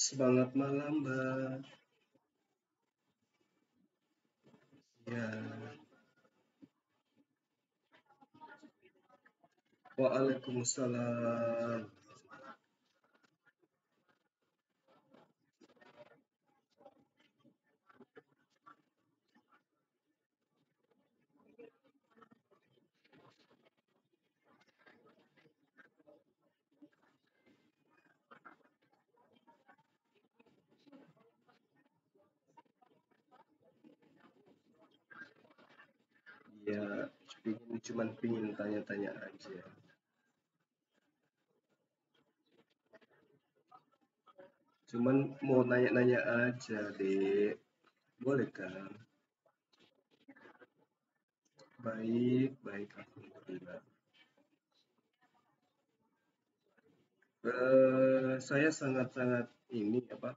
Selamat malam, Mbak. Ya, Waalaikumsalam. Ya, cuman pingin tanya-tanya aja. Cuman mau nanya-nanya aja, Dek. Boleh kan? Baik, baik, alhamdulillah. Saya sangat-sangat ini apa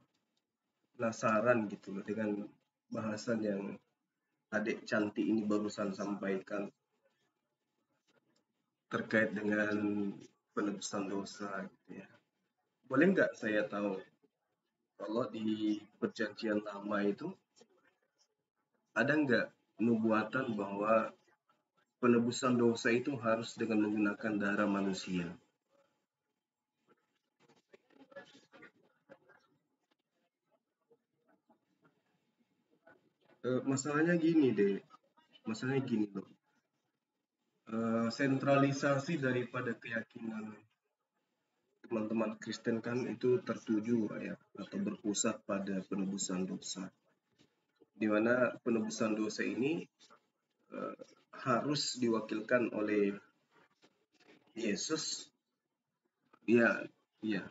penasaran gitu loh dengan bahasan yang adik cantik ini barusan sampaikan terkait dengan penebusan dosa gitu ya. Boleh nggak saya tahu kalau di perjanjian lama itu ada nggak nubuatan bahwa penebusan dosa itu harus dengan menggunakan darah manusia? Masalahnya gini deh, masalahnya gini loh. Sentralisasi daripada keyakinan teman-teman Kristen kan itu tertuju ya atau berpusat pada penebusan dosa. Di mana penebusan dosa ini eh, harus diwakilkan oleh Yesus. Iya, iya.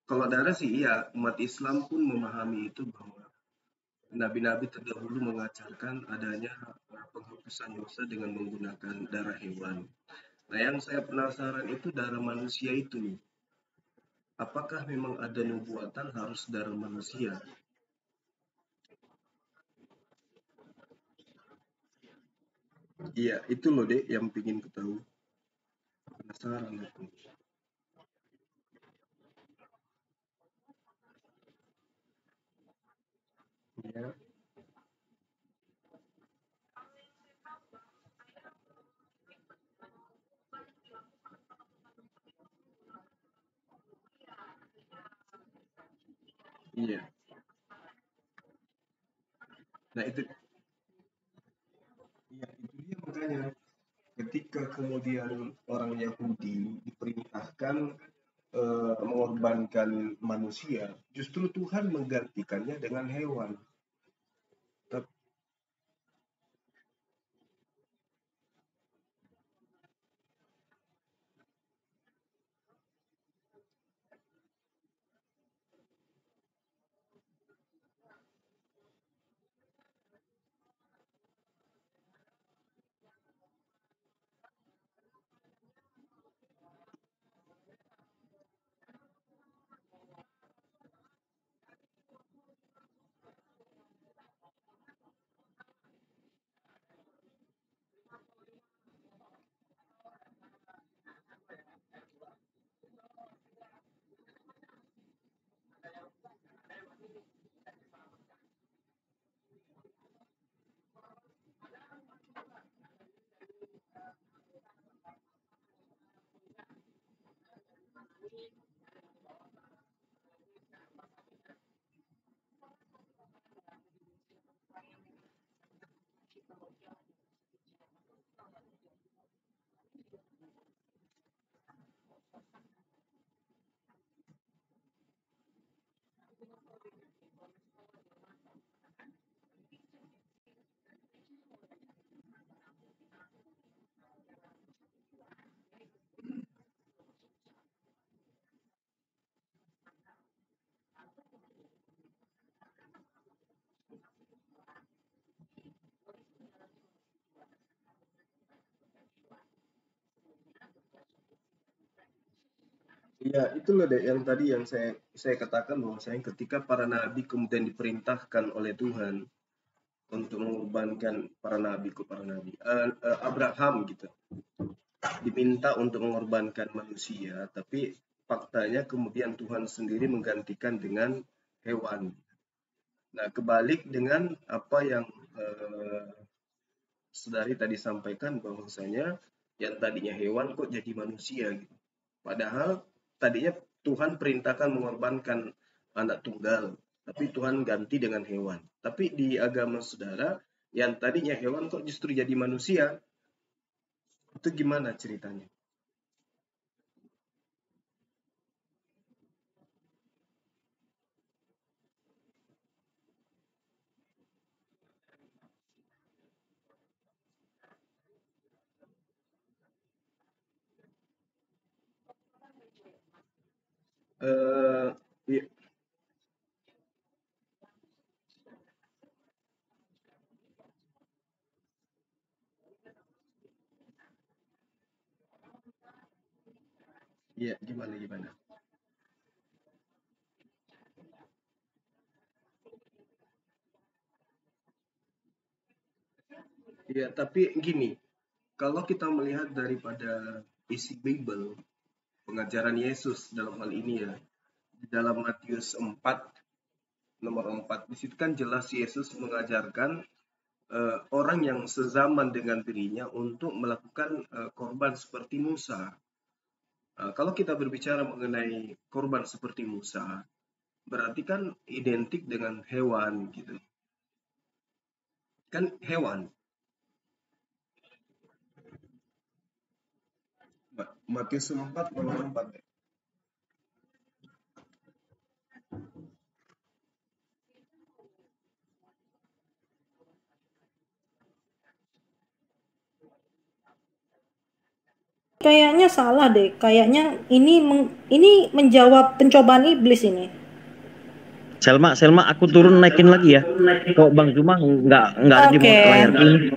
Kalau darah sih iya, umat Islam pun memahami itu bahwa nabi-nabi terdahulu mengajarkan adanya penghapusan dosa dengan menggunakan darah hewan. Nah, yang saya penasaran itu darah manusia itu. Apakah memang ada nubuatan harus darah manusia? Iya, itu loh dek yang pingin ketahui. Penasaran aku. Iya, iya. Nah itu, iya itu dia makanya. Ketika kemudian orang Yahudi diperintahkan mengorbankan manusia, justru Tuhan menggantikannya dengan hewan. Tep- Ya, itu loh deh yang tadi yang saya katakan bahwa saya ketika para nabi kemudian diperintahkan oleh Tuhan untuk mengorbankan para nabi, Abraham gitu, diminta untuk mengorbankan manusia, tapi faktanya kemudian Tuhan sendiri menggantikan dengan hewan. Nah, kebalik dengan apa yang saudari tadi sampaikan, bahwasanya yang tadinya hewan kok jadi manusia gitu. Padahal tadinya Tuhan perintahkan mengorbankan anak tunggal, tapi Tuhan ganti dengan hewan. Tapi di agama saudara, yang tadinya hewan kok justru jadi manusia. Itu gimana ceritanya? Eh, iya, iya, gimana gimana? Iya, tapi gini, kalau kita melihat daripada isi Bible, pengajaran Yesus dalam hal ini ya, di dalam Matius 4 nomor 4, di situ kan jelas Yesus mengajarkan orang yang sezaman dengan dirinya untuk melakukan korban seperti Musa. Kalau kita berbicara mengenai korban seperti Musa, berarti kan identik dengan hewan gitu. Kan hewan. Matius 4 nomor 4. Kayaknya salah deh. Kayaknya ini menjawab pencobaan iblis ini. Selma, aku turun naikin lagi ya. Kok Bang Juma nggak Oke. remote layar ini?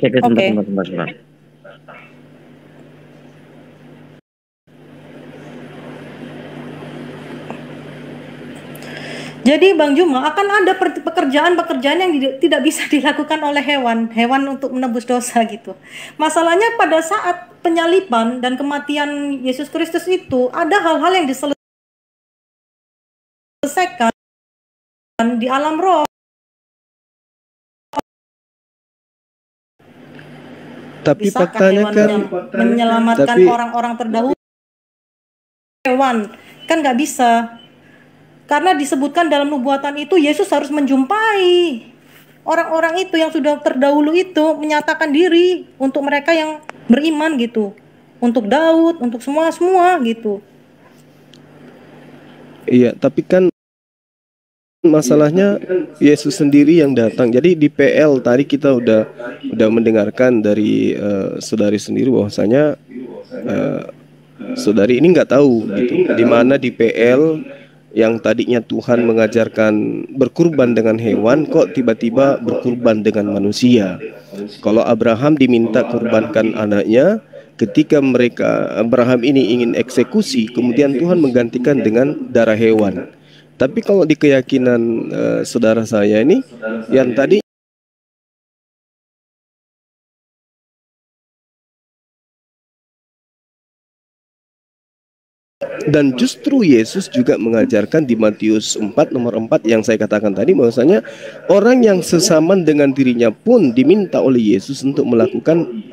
Cek Oke. sebentar. Jadi Bang Juma, akan ada pekerjaan-pekerjaan yang tidak bisa dilakukan oleh hewan untuk menebus dosa gitu. Masalahnya pada saat penyaliban dan kematian Yesus Kristus itu ada hal-hal yang diselesaikan di alam roh. Tapi Bisakah faktanya hewan kan, menyelamatkan tapi orang-orang terdahulu? Hewan kan nggak bisa. Karena disebutkan dalam nubuatan itu Yesus harus menjumpai orang-orang itu yang sudah terdahulu itu, menyatakan diri untuk mereka yang beriman gitu. Untuk Daud, untuk semua gitu. iya, tapi kan masalahnya Yesus sendiri yang datang. Jadi di PL tadi kita udah mendengarkan dari saudari sendiri bahwasanya saudari ini nggak tahu gitu, di mana di PL yang tadinya Tuhan mengajarkan berkurban dengan hewan, kok tiba-tiba berkurban dengan manusia. Kalau Abraham diminta kurbankan anaknya, ketika Abraham ini ingin eksekusi, kemudian Tuhan menggantikan dengan darah hewan. Tapi kalau di keyakinan saudara saya ini, yang tadi dan justru Yesus juga mengajarkan di Matius 4 nomor 4 yang saya katakan tadi, bahwasanya orang yang sesaman dengan dirinya pun diminta oleh Yesus untuk melakukan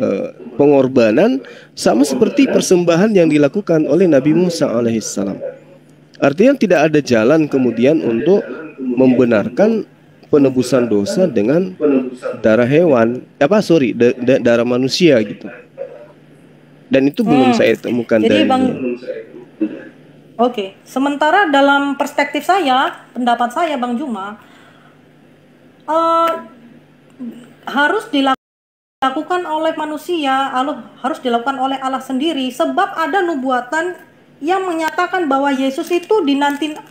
pengorbanan sama seperti persembahan yang dilakukan oleh Nabi Musa alaihissalam. Artinya tidak ada jalan kemudian untuk membenarkan penebusan dosa dengan darah hewan, darah manusia gitu. Dan itu belum saya temukan Jadi dalilnya. Oke, sementara dalam perspektif saya, pendapat saya Bang Juma, harus dilakukan oleh manusia, harus dilakukan oleh Allah sendiri, sebab ada nubuatan yang menyatakan bahwa Yesus itu dinantikan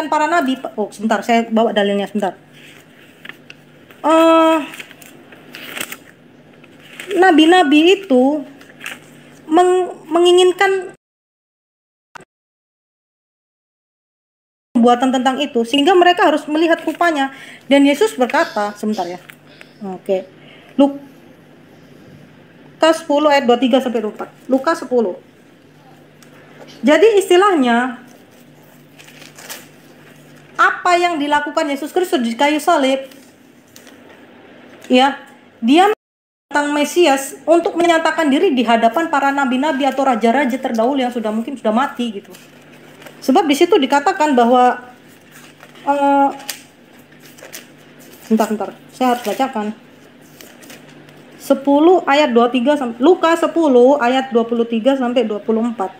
para nabi. Oh, sebentar, saya bawa dalilnya sebentar. Nabi-nabi itu menginginkan buatan tentang itu, sehingga mereka harus melihat rupanya. Dan Yesus berkata, sebentar ya. Oke. Lukas 10 ayat 23 sampai 24. Lukas 10. Jadi istilahnya apa yang dilakukan Yesus Kristus di kayu salib, ya, dia tentang Mesias untuk menyatakan diri di hadapan para nabi-nabi atau raja-raja terdahulu yang mungkin sudah mati gitu. Sebab di situ dikatakan bahwa bentar, saya harus bacakan. 10 ayat 23 Lukas 10 ayat 23 sampai 24.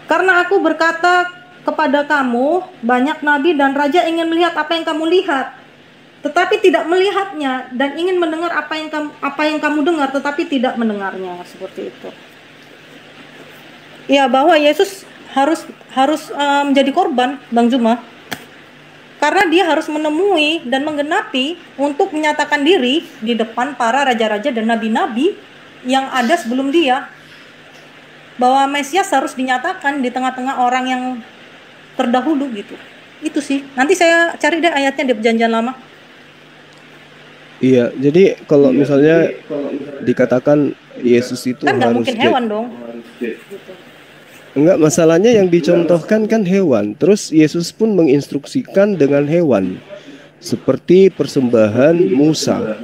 Karena aku berkata kepada kamu, banyak nabi dan raja ingin melihat apa yang kamu lihat, tetapi tidak melihatnya, dan ingin mendengar apa yang kamu dengar, tetapi tidak mendengarnya. Seperti itu. Ya, bahwa Yesus harus menjadi korban, Bang Zuma, karena dia harus menemui dan menggenapi untuk menyatakan diri di depan para raja-raja dan nabi-nabi yang ada sebelum dia, bahwa Mesias harus dinyatakan di tengah-tengah orang yang terdahulu gitu. Itu sih. Nanti saya cari deh ayatnya di Perjanjian Lama. Iya, jadi kalau misalnya dikatakan Yesus itu kan nggak harus mungkin hewan dong. Gitu. Enggak, masalahnya yang dicontohkan kan hewan. Terus Yesus pun menginstruksikan dengan hewan, seperti persembahan Musa.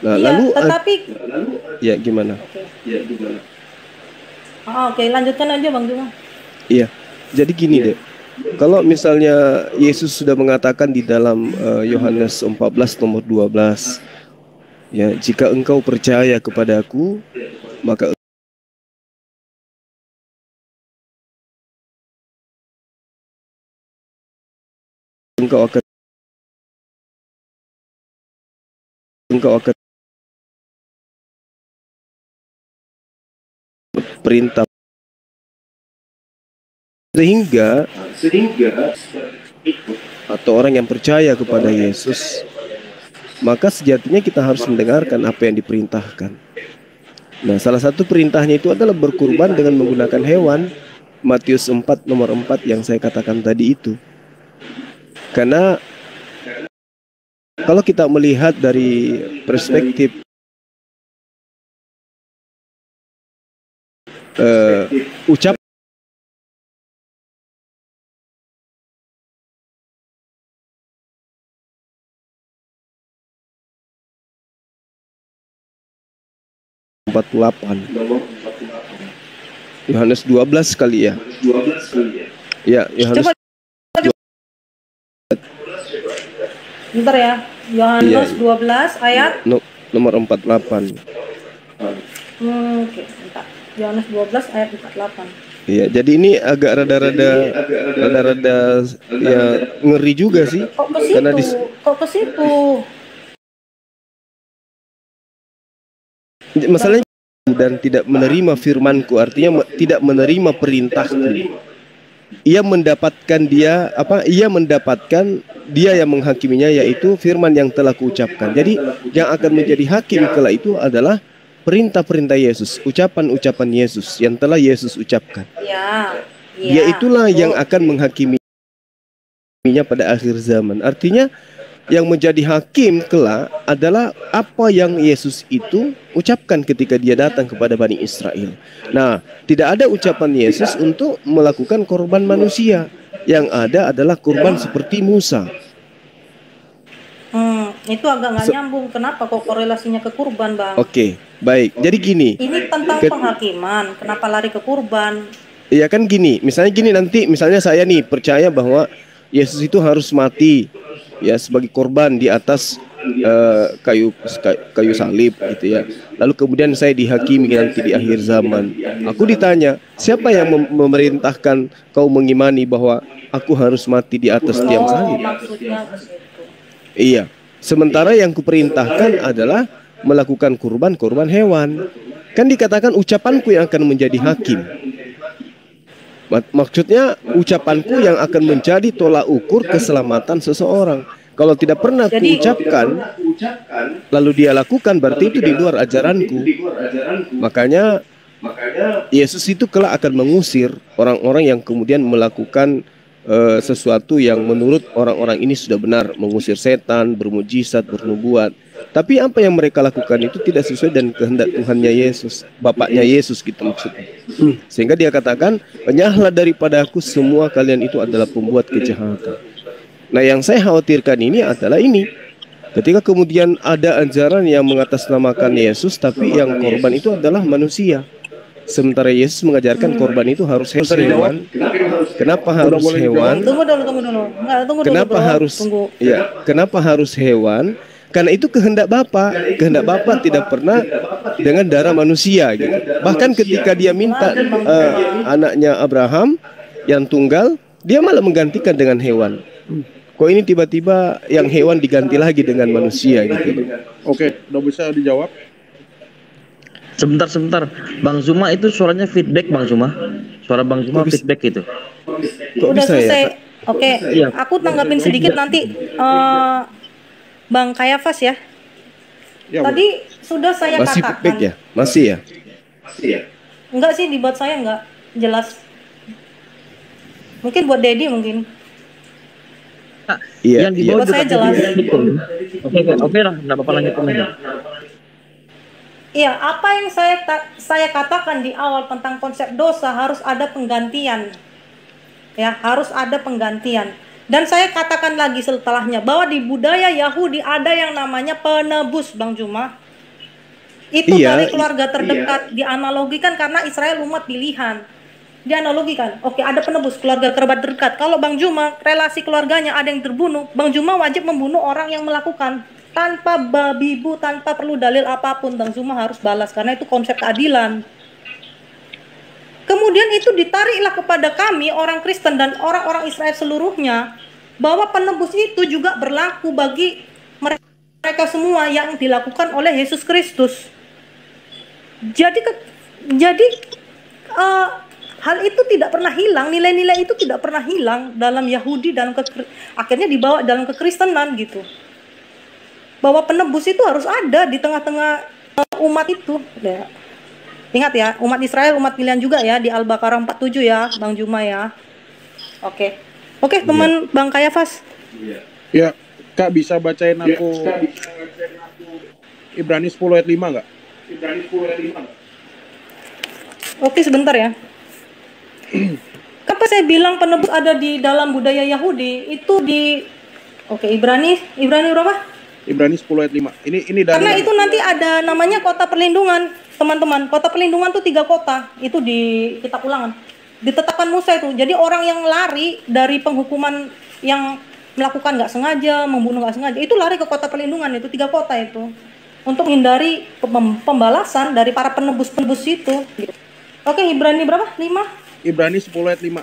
Nah, iya, lalu tetapi ya gimana? Oke, lanjutkan aja Bang Juma. Iya, jadi gini deh. Kalau misalnya Yesus sudah mengatakan di dalam Yohanes 14 nomor 12, ya, jika engkau percaya kepadaku, maka engkau akan perintah, sehingga atau orang yang percaya kepada Yesus, maka sejatinya kita harus mendengarkan apa yang diperintahkan. Nah, salah satu perintahnya itu adalah berkurban dengan menggunakan hewan, Matius 4 nomor 4 yang saya katakan tadi itu. Karena kalau kita melihat dari perspektif ucap Yohanes 12 kali ya. Ya, Yohanes. Bentar ya. Yohanes 12 ayat nomor 48. Oke, bentar. Yohanes 12 ayat 48. Iya, jadi ini agak rada-rada ya ngeri juga sih. Kok ke situ? Karena Kok ke situ? Masalahnya dan tidak menerima firmanku, artinya tidak menerima perintahku. Ia mendapatkan dia yang menghakiminya, yaitu firman yang telah kuucapkan. Jadi yang akan menjadi hakim kala itu adalah perintah-perintah Yesus, ucapan-ucapan Yesus yang telah Yesus ucapkan. Ya. Dia itulah yang akan menghakiminya pada akhir zaman. Artinya yang menjadi hakim kelak adalah apa yang Yesus itu ucapkan ketika dia datang kepada Bani Israel. Nah, tidak ada ucapan Yesus untuk melakukan korban manusia. Yang ada adalah korban seperti Musa. Itu agak nggak nyambung. Kenapa kok korelasinya ke kurban, Bang? Oke, baik. Jadi gini. Ini tentang penghakiman. Kenapa lari ke kurban? Iya kan gini. Misalnya gini, nanti misalnya saya nih percaya bahwa Yesus itu harus mati ya sebagai korban di atas kayu salib gitu ya. Lalu kemudian saya dihakimi nanti di akhir zaman. Aku ditanya, siapa yang memerintahkan kau mengimani bahwa aku harus mati di atas tiang salib? Maksudnya begitu. Iya. Sementara yang kuperintahkan adalah melakukan kurban hewan. Kan dikatakan ucapanku yang akan menjadi hakim. Maksudnya ucapanku yang akan menjadi tolak ukur keselamatan seseorang. Kalau tidak pernah kuucapkan, lalu dia lakukan, berarti itu di luar ajaranku. Makanya Yesus itu kelak akan mengusir orang-orang yang kemudian melakukan sesuatu yang menurut orang-orang ini sudah benar, mengusir setan, bermujizat, bernubuat. Tapi apa yang mereka lakukan itu tidak sesuai dengan kehendak Tuhannya Yesus, Bapaknya Yesus gitu maksudnya. Sehingga dia katakan, "Penyahlah daripada aku semua kalian itu adalah pembuat kejahatan." Nah, yang saya khawatirkan ini adalah ini. Ketika kemudian ada ajaran yang mengatasnamakan Yesus, tapi yang korban itu adalah manusia. Sementara Yesus mengajarkan korban itu harus hewan. Kenapa harus hewan? Tunggu dulu. Enggak, tunggu dulu. Kenapa Bro. harus Tunggu. ya? Kenapa harus hewan? Karena itu kehendak Bapa. Kehendak Bapa tidak pernah dengan darah manusia gitu. Bahkan ketika dia minta anaknya Abraham yang tunggal, dia malah menggantikan dengan hewan. Kok ini tiba-tiba yang hewan diganti lagi dengan manusia gitu. Oke, udah bisa dijawab. Sebentar. Bang Zuma itu suaranya feedback, Bang Zuma. Suara Bang Zuma feedback itu. Kok Udah bisa selesai. ya? Oke, Iya. aku tanggapin sedikit nanti Bang Kayafas ya. Ya, Tadi sudah saya Masih katakan. feedback ya? Masih ya? Enggak sih, dibuat saya enggak jelas. Mungkin buat Dedi mungkin. Iya. Yang di bawah Buat saya juga jelas. betul. Oke lah, enggak apa-apa, lanjutin aja. Iya, apa yang saya katakan di awal tentang konsep dosa harus ada penggantian. Ya, harus ada penggantian. Dan saya katakan lagi setelahnya bahwa di budaya Yahudi ada yang namanya penebus, Bang Juma. Itu Iya. dari keluarga terdekat, dianalogikan karena Israel umat pilihan. Dianalogikan, oke, ada penebus keluarga kerabat terdekat. Kalau Bang Juma relasi keluarganya ada yang terbunuh, Bang Juma wajib membunuh orang yang melakukan tanpa babi bu, tanpa perlu dalil apapun. Bang Juma harus balas karena itu konsep keadilan. Kemudian itu ditariklah kepada kami orang Kristen dan orang-orang Israel seluruhnya bahwa penebus itu juga berlaku bagi mereka semua yang dilakukan oleh Yesus Kristus. Jadi hal itu tidak pernah hilang, nilai-nilai itu tidak pernah hilang dalam Yahudi, akhirnya dibawa dalam kekristenan gitu. Bahwa penebus itu harus ada di tengah-tengah umat itu. Ya. Ingat ya, umat Israel, umat pilihan juga ya, di Al-Baqarah 47 ya, Bang Juma ya. Oke, teman Bang Kayafas. Ya, Kak bisa bacain aku Ibrani 10 ayat 5 nggak? Oke, sebentar ya. Kenapa saya bilang penebus ada di dalam budaya Yahudi? Itu di Ibrani berapa? Ibrani 10 ayat 5. Ini dari Karena itu nanti ada namanya kota perlindungan, teman-teman. Kota perlindungan tuh 3 kota. Itu di kitab Ulangan. Ditetapkan Musa itu. Jadi orang yang lari dari penghukuman yang melakukan nggak sengaja, membunuh nggak sengaja, itu lari ke kota perlindungan itu 3 kota itu. Untuk hindari pembalasan dari para penebus-penebus itu. Oke, Ibrani berapa? 5? Ibrani 10 ayat 5.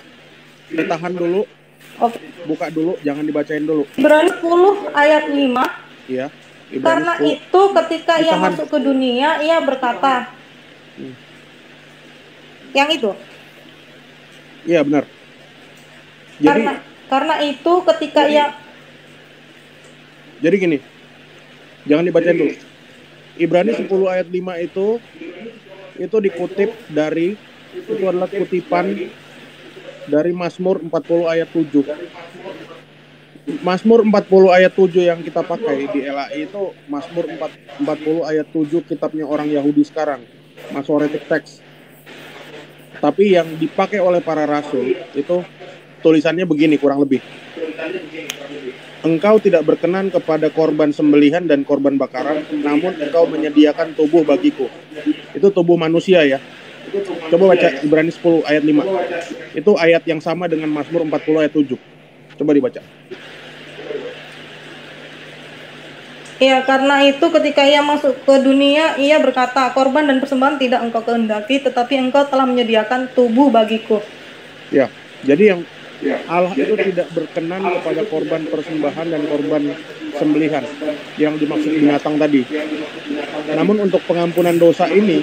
Ditahan dulu, Oke. buka dulu, jangan dibacain dulu. Ibrani 10 ayat 5. Iya. Ibrani Karena 10. itu ketika ia Ditahan. masuk ke dunia, ia berkata. Yang itu. Iya, benar. Jadi Karena itu ketika ia Jadi gini, jangan dibacain dulu. Ibrani 10 ayat 5 itu dikutip dari, itu adalah kutipan dari Mazmur 40 ayat 7. Mazmur 40 ayat 7 yang kita pakai di LAI itu Mazmur 40 ayat 7 kitabnya orang Yahudi sekarang, Masoretic Text. Tapi yang dipakai oleh para rasul itu tulisannya begini kurang lebih. Engkau tidak berkenan kepada korban sembelihan dan korban bakaran, namun engkau menyediakan tubuh bagiku. Itu tubuh manusia ya. Coba baca Ibrani 10 ayat 5. Itu ayat yang sama dengan Mazmur 40 ayat 7. Coba dibaca. Ya, karena itu ketika ia masuk ke dunia, ia berkata, korban dan persembahan tidak engkau kehendaki, tetapi engkau telah menyediakan tubuh bagiku. Ya, jadi yang Allah itu tidak berkenan kepada korban persembahan dan korban sembelihan yang dimaksud binatang tadi. Namun untuk pengampunan dosa ini,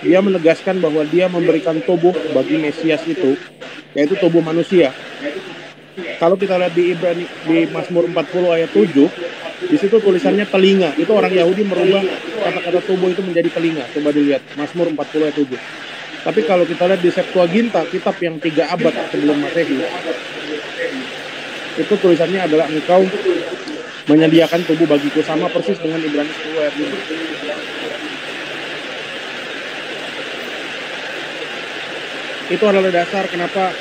dia menegaskan bahwa dia memberikan tubuh bagi Mesias itu, yaitu tubuh manusia. Kalau kita lihat di Mazmur 40 ayat 7, di situ tulisannya telinga. Itu orang Yahudi merubah kata-kata tubuh itu menjadi telinga. Coba dilihat Mazmur 40 ayat 7. Tapi kalau kita lihat di Septuaginta, kitab yang 3 abad sebelum Masehi, itu tulisannya adalah engkau menyediakan tubuh bagiku, sama persis dengan Ibrani 10 ayat 5. Itu adalah dasar kenapa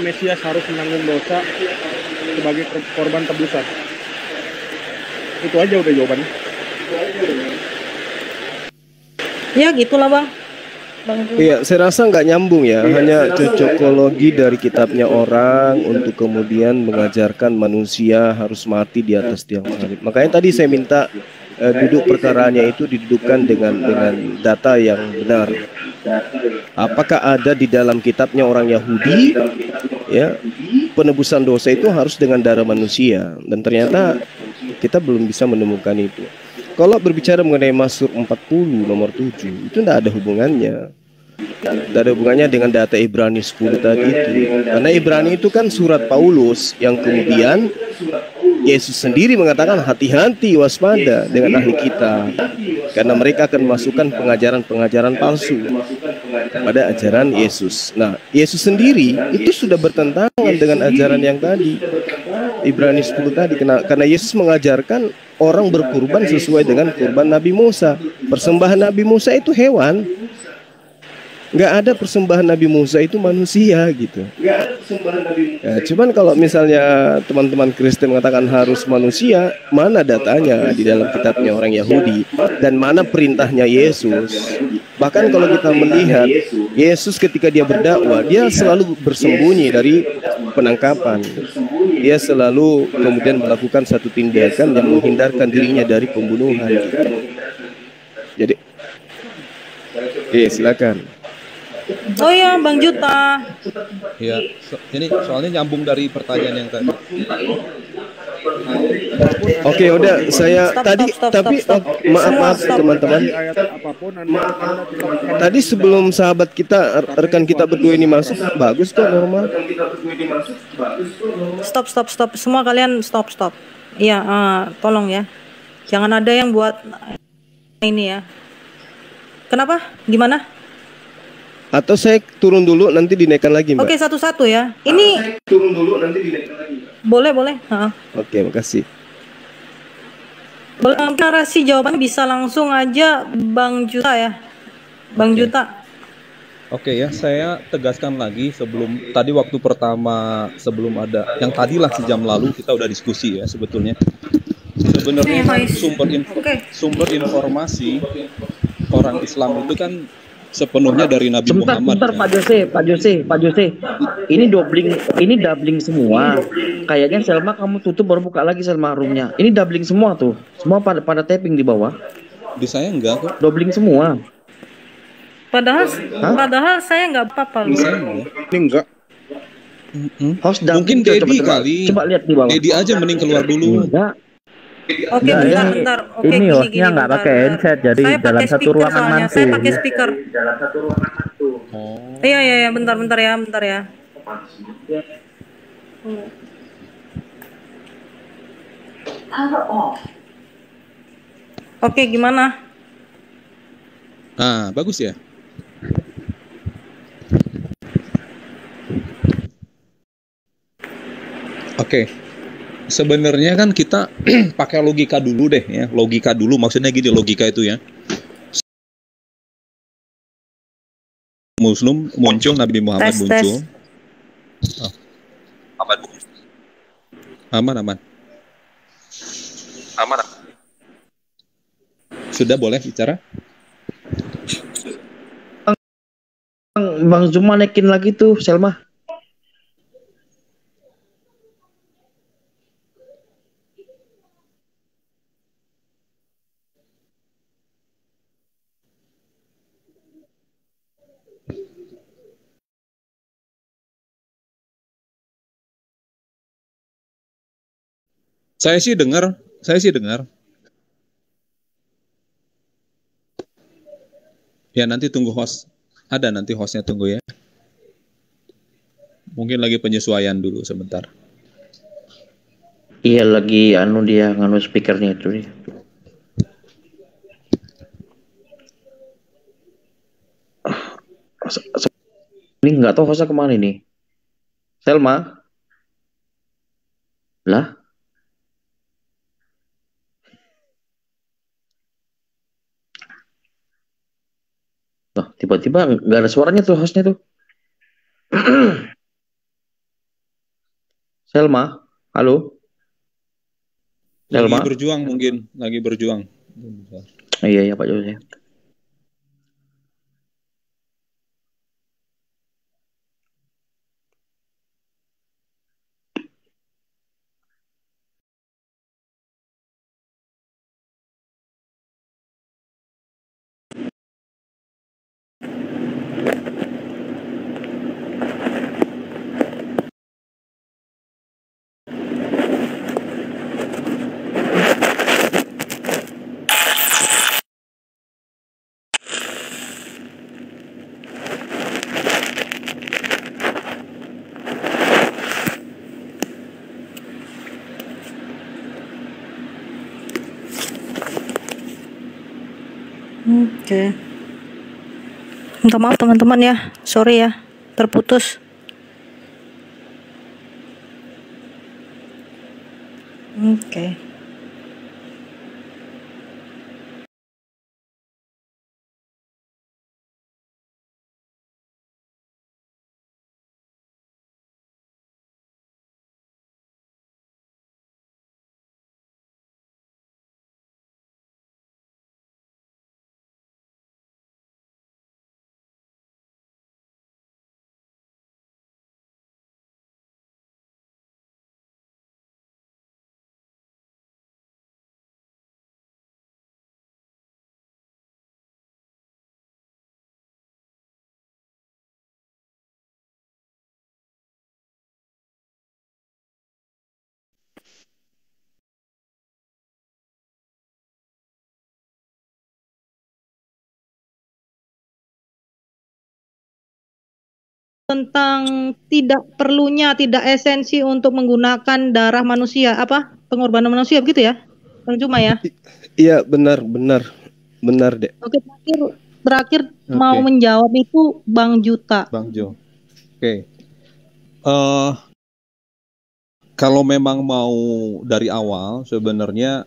Mesias harus menanggung dosa sebagai korban tebusan. Itu aja udah jawabannya. Ya gitulah Bang. Iya, saya rasa nggak nyambung ya, hanya cocokologi dari kitabnya orang untuk kemudian mengajarkan manusia harus mati di atas tiang salib. Makanya tadi saya minta duduk perkaranya itu didudukkan dengan data yang benar. Apakah ada di dalam kitabnya orang Yahudi, ya, penebusan dosa itu harus dengan darah manusia, dan ternyata kita belum bisa menemukan itu. Kalau berbicara mengenai Mazmur 40 nomor 7, itu tidak ada hubungannya. Tidak ada hubungannya dengan data Ibrani 10 tadi itu. Karena Ibrani itu kan surat Paulus yang kemudian Yesus sendiri mengatakan hati-hati, waspada dengan ahli kita, karena mereka akan memasukkan pengajaran-pengajaran palsu pada ajaran Yesus. Nah, Yesus sendiri itu sudah bertentangan dengan ajaran yang tadi, Ibrani 10 tadi, karena Yesus mengajarkan orang berkurban sesuai dengan kurban Nabi Musa. Persembahan Nabi Musa itu hewan. Nggak ada persembahan Nabi Musa itu manusia gitu. Ya, cuman kalau misalnya teman-teman Kristen mengatakan harus manusia, mana datanya di dalam kitabnya orang Yahudi, dan mana perintahnya Yesus? Bahkan kalau kita melihat Yesus ketika dia berdakwah, dia selalu bersembunyi dari penangkapan. Dia selalu kemudian melakukan satu tindakan yang menghindarkan dirinya dari pembunuhan gitu. Jadi silakan. Oh ya, Bang Juta. Ya, ini soalnya nyambung dari pertanyaan yang tadi. Oke, udah saya maaf teman-teman. Tadi sebelum sahabat kita, rekan kita berdua ini masuk, bagus kok, normal. Stop. Semua kalian stop. Iya, tolong ya. Jangan ada yang buat ini ya. Kenapa? Gimana? Atau saya turun dulu nanti dinaikkan lagi, Mbak? Oke, satu-satu ya. Ini turun dulu nanti dinaikkan lagi. Boleh. Oke, makasih. Boleh narasi jawabannya bisa langsung aja Bang Juta ya. Bang Juta. Oke ya, saya tegaskan lagi sebelum tadi waktu pertama sebelum ada yang tadilah sejam lalu kita udah diskusi ya sebetulnya. Sebenarnya sumber informasi orang Islam itu kan sepenuhnya dari Nabi Muhammad. Sebentar Pak Jose. Ini doubling semua. Kayaknya Selma kamu tutup baru buka lagi Selma roomnya. Ini doubling semua tuh. Semua pada tapping di bawah. Di saya enggak kok. Doubling semua. Padahal saya nggak apa-apa. Ini enggak. Mungkin Dedi kali. Coba lihat di bawah. Dedi aja mending keluar dulu. Enggak. Oke, bentar. Oke, ini hostnya nggak pakai headset, jadi dalam satu ruangan mantu. Saya pakai speaker. Iya, bentar ya. Oke, gimana? Bagus ya. Oke. Sebenarnya kan kita pakai logika dulu deh ya. Logika dulu maksudnya gini, logika itu ya. Muslim muncul, Nabi Muhammad muncul. Aman. Sudah boleh bicara? Bang Zuma naikin lagi tuh Selma. Saya sih dengar. Ya nanti tunggu host. Ada nanti hostnya, tunggu ya. Mungkin lagi penyesuaian dulu sebentar. Iya lagi dia speakernya itu nih. Ini nggak tahu hostnya kemana ini. Selma? Lah? Loh, tiba-tiba nggak ada suaranya tuh hostnya tuh. Selma, halo? Lagi Selma? berjuang mungkin, lagi berjuang. Iya, Pak Jose. Oke. Minta maaf teman-teman ya, sorry ya, terputus. Oke. Tentang tidak perlunya, tidak esensi untuk menggunakan darah manusia, apa pengorbanan manusia begitu ya, Bang Juma ya? Iya, benar, Dek. Oke, terakhir mau menjawab itu Bang Juta. Bang Jo. Oke. Kalau memang mau dari awal, sebenarnya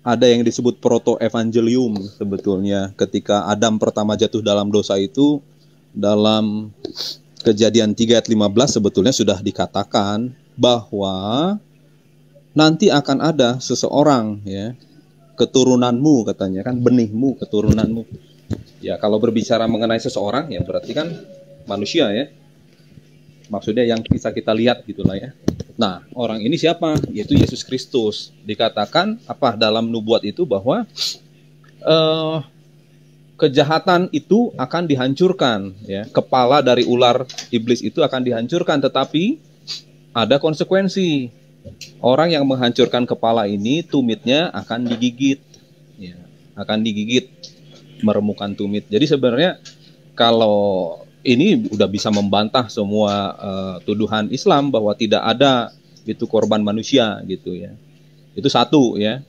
ada yang disebut proto-evangelium sebetulnya. Ketika Adam pertama jatuh dalam dosa itu, dalam Kejadian 3 ayat 15 sebetulnya sudah dikatakan bahwa nanti akan ada seseorang, ya, keturunanmu katanya kan, benihmu, keturunanmu. Ya, kalau berbicara mengenai seseorang ya berarti kan manusia ya. Maksudnya yang bisa kita lihat gitulah ya. Nah, orang ini siapa? Yaitu Yesus Kristus. Dikatakan apa dalam nubuat itu bahwa kejahatan itu akan dihancurkan, ya. Kepala dari ular iblis itu akan dihancurkan, tetapi ada konsekuensi. Orang yang menghancurkan kepala ini, tumitnya akan digigit, ya. Akan digigit, meremukan tumit. Jadi sebenarnya kalau ini udah bisa membantah semua tuduhan Islam bahwa tidak ada itu korban manusia gitu ya. Itu satu ya.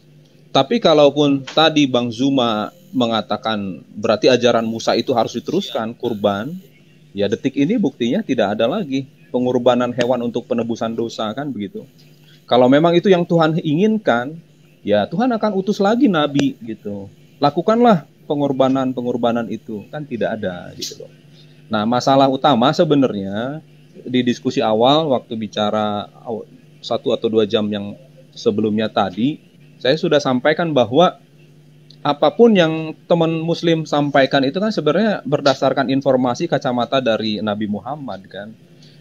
Tapi kalaupun tadi Bang Zuma mengatakan berarti ajaran Musa itu harus diteruskan, kurban, ya detik ini buktinya tidak ada lagi pengorbanan hewan untuk penebusan dosa, kan begitu. Kalau memang itu yang Tuhan inginkan, ya Tuhan akan utus lagi nabi gitu. Lakukanlah pengorbanan itu, kan tidak ada gitu loh. Nah, masalah utama sebenarnya di diskusi awal waktu bicara 1 atau 2 jam yang sebelumnya tadi, saya sudah sampaikan bahwa apapun yang teman muslim sampaikan itu kan sebenarnya berdasarkan informasi kacamata dari Nabi Muhammad kan.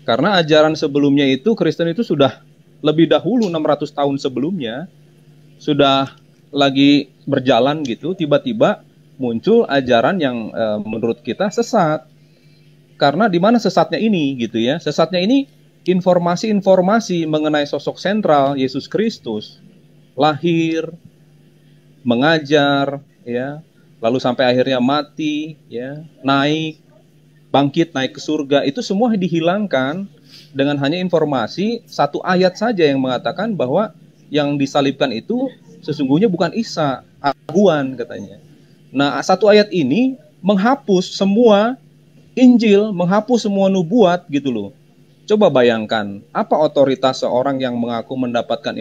Karena ajaran sebelumnya itu Kristen itu sudah lebih dahulu 600 tahun sebelumnya sudah lagi berjalan gitu, tiba-tiba muncul ajaran yang menurut kita sesat. Karena di mana sesatnya ini gitu ya? Sesatnya ini informasi-informasi mengenai sosok sentral Yesus Kristus, lahir, mengajar, ya, lalu sampai akhirnya mati, ya, naik, bangkit, naik ke surga, itu semua dihilangkan dengan hanya informasi 1 ayat saja yang mengatakan bahwa yang disalibkan itu sesungguhnya bukan Isa, aguan katanya. Nah, 1 ayat ini menghapus semua Injil, menghapus semua nubuat gitu loh. Coba bayangkan, apa otoritas seorang yang mengaku mendapatkan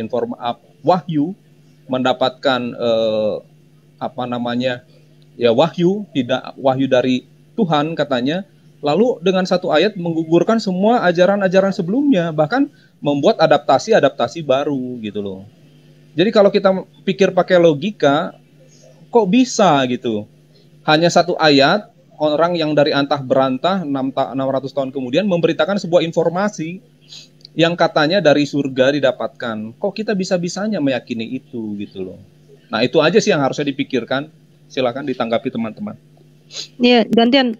wahyu, mendapatkan wahyu, tidak wahyu dari Tuhan katanya, lalu dengan satu ayat menggugurkan semua ajaran-ajaran sebelumnya, bahkan membuat adaptasi-adaptasi baru gitu loh. Jadi kalau kita pikir pakai logika, kok bisa gitu? Hanya satu ayat, orang yang dari antah berantah 600 tahun kemudian memberitakan sebuah informasi yang katanya dari surga didapatkan. Kok kita bisa-bisanya meyakini itu gitu loh. Nah itu aja sih yang harusnya dipikirkan. Silakan ditanggapi teman-teman. Iya, gantian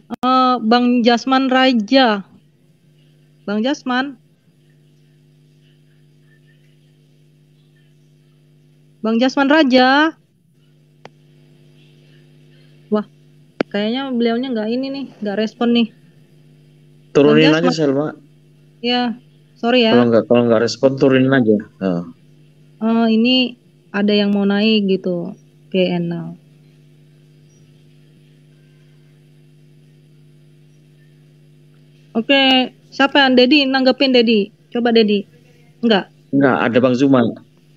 Bang Jasman Raja. Bang Jasman. Bang Jasman Raja. Wah, kayaknya beliaunya nggak ini nih, nggak respon nih. Turunin aja Selma. Ya, sorry ya. Kalau nggak respon turunin aja. Ini ada yang mau naik gitu. Oke, enak. Oke, siapa yang Dedi? Nanggepin Dedi. Coba Dedi. Enggak, ada Bang Zuma.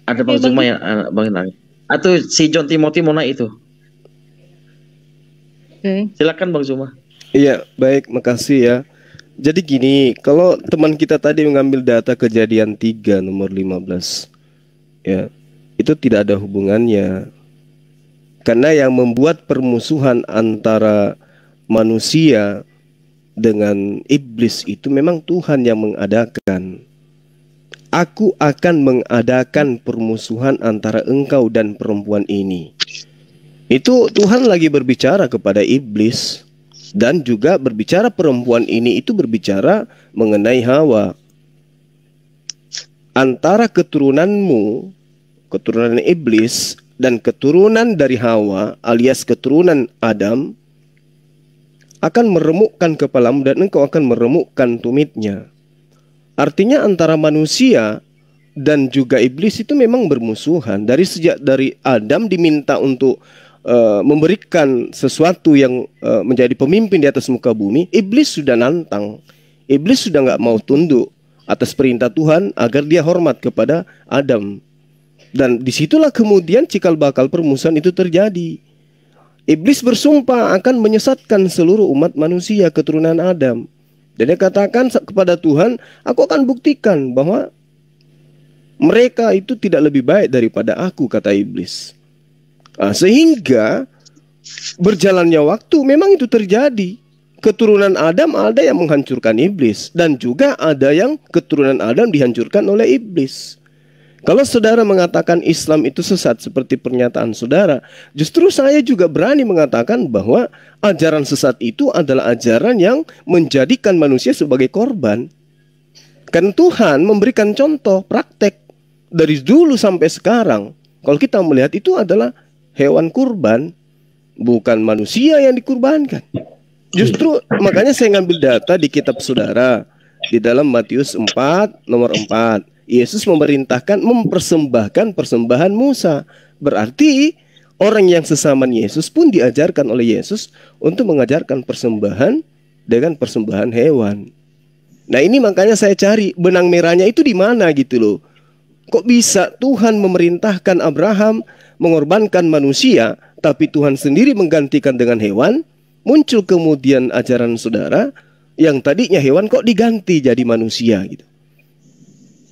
Ada Bang Zuma yang Bang naik. Atau si John Timothy mau naik itu. Oke. Silakan Bang Zuma. Iya, baik, makasih ya. Jadi gini, kalau teman kita tadi mengambil data Kejadian 3 nomor 15, ya, itu tidak ada hubungannya. Karena yang membuat permusuhan antara manusia dengan iblis itu memang Tuhan yang mengadakan. Aku akan mengadakan permusuhan antara engkau dan perempuan ini. Itu Tuhan lagi berbicara kepada iblis. Dan juga berbicara perempuan ini itu berbicara mengenai Hawa. Antara keturunanmu, keturunan iblis, dan keturunan dari Hawa alias keturunan Adam akan meremukkan kepalamu dan engkau akan meremukkan tumitnya. Artinya antara manusia dan juga iblis itu memang bermusuhan. Dari Adam diminta untuk memberikan sesuatu yang menjadi pemimpin di atas muka bumi, iblis sudah nantang. Iblis sudah nggak mau tunduk atas perintah Tuhan agar dia hormat kepada Adam. Dan disitulah kemudian cikal bakal permusuhan itu terjadi. Iblis bersumpah akan menyesatkan seluruh umat manusia keturunan Adam. Dan dia katakan kepada Tuhan, aku akan buktikan bahwa mereka itu tidak lebih baik daripada aku, kata iblis. Sehingga berjalannya waktu memang itu terjadi. Keturunan Adam ada yang menghancurkan iblis, dan juga ada yang keturunan Adam dihancurkan oleh iblis. Kalau saudara mengatakan Islam itu sesat seperti pernyataan saudara, justru saya juga berani mengatakan bahwa ajaran sesat itu adalah ajaran yang menjadikan manusia sebagai korban. Kan Tuhan memberikan contoh praktek dari dulu sampai sekarang. Kalau kita melihat itu adalah hewan kurban, bukan manusia yang dikurbankan. Justru makanya saya ngambil data di kitab saudara, di dalam Matius 4 nomor 4. Yesus memerintahkan mempersembahkan persembahan Musa. Berarti orang yang sesama Yesus pun diajarkan oleh Yesus untuk mengajarkan persembahan dengan persembahan hewan. Nah ini makanya saya cari benang merahnya itu di mana gitu loh. Kok bisa Tuhan memerintahkan Abraham mengorbankan manusia, tapi Tuhan sendiri menggantikan dengan hewan? Muncul kemudian ajaran saudara yang tadinya hewan kok diganti jadi manusia gitu.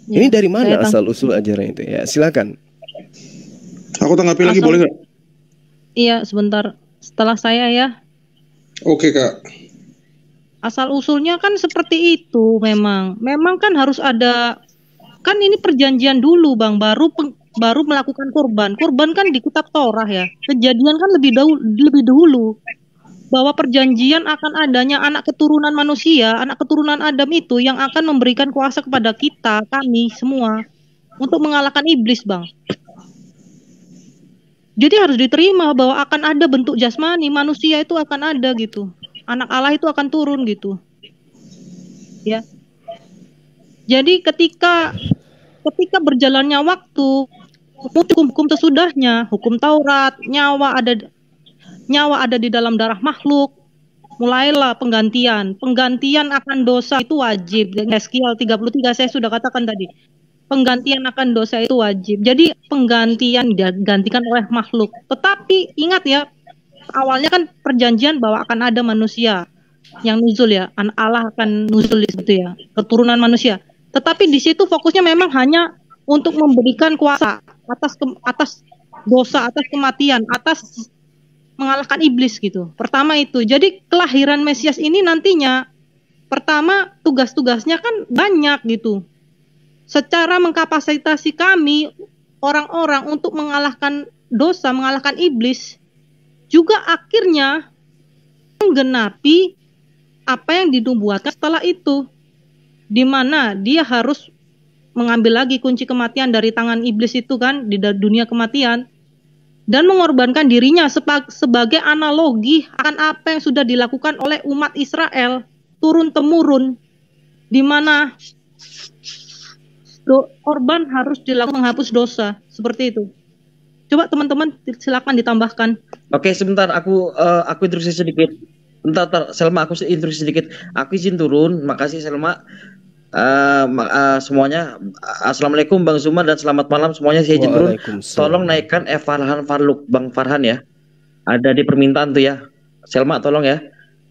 Ya, ini dari mana asal-usul ajaran itu? Ya, silakan. Aku tanggapi lagi boleh nggak? Iya, sebentar. Setelah saya ya. Oke, Kak. Asal-usulnya kan seperti itu memang. Memang kan harus ada, kan ini perjanjian dulu Bang, baru melakukan kurban. Kurban kan di kitab Torah ya. Kejadian kan lebih dahulu. Bahwa perjanjian akan adanya anak keturunan manusia, anak keturunan Adam itu yang akan memberikan kuasa kepada kita, kami semua, untuk mengalahkan iblis, Bang. Jadi harus diterima bahwa akan ada bentuk jasmani, manusia itu akan ada gitu. Anak Allah itu akan turun gitu. Ya. Jadi ketika berjalannya waktu, hukum sesudahnya, hukum Taurat, nyawa ada di dalam darah makhluk, mulailah penggantian akan dosa itu wajib. Yeskiel 33 saya sudah katakan tadi, penggantian akan dosa itu wajib. Jadi penggantian digantikan oleh makhluk. Tetapi ingat ya, awalnya kan perjanjian bahwa akan ada manusia, yang nuzul ya, Allah akan nuzul di situ ya, keturunan manusia. Tetapi di situ fokusnya memang hanya untuk memberikan kuasa atas dosa, atas kematian, atas mengalahkan iblis gitu. Pertama itu. Jadi kelahiran Mesias ini nantinya pertama tugas-tugasnya kan banyak gitu. Secara mengkapasitasi kami orang-orang untuk mengalahkan dosa, mengalahkan iblis, juga akhirnya menggenapi apa yang dinubuatkan setelah itu, di mana dia harus mengambil lagi kunci kematian dari tangan iblis itu kan di dunia kematian, dan mengorbankan dirinya sebagai analogi akan apa yang sudah dilakukan oleh umat Israel turun temurun, di mana korban harus dilakukan menghapus dosa seperti itu. Coba teman-teman silakan ditambahkan. Oke, sebentar aku instruksi sedikit. Bentar, Selma, aku instruksi sedikit. Aku izin turun. Makasih Selma. Semuanya assalamualaikum Bang Zuma dan selamat malam semuanya. Saya izin turun. Tolong naikkan Farhan Farluk, Bang Farhan ya. Ada di permintaan tuh ya. Selma tolong ya.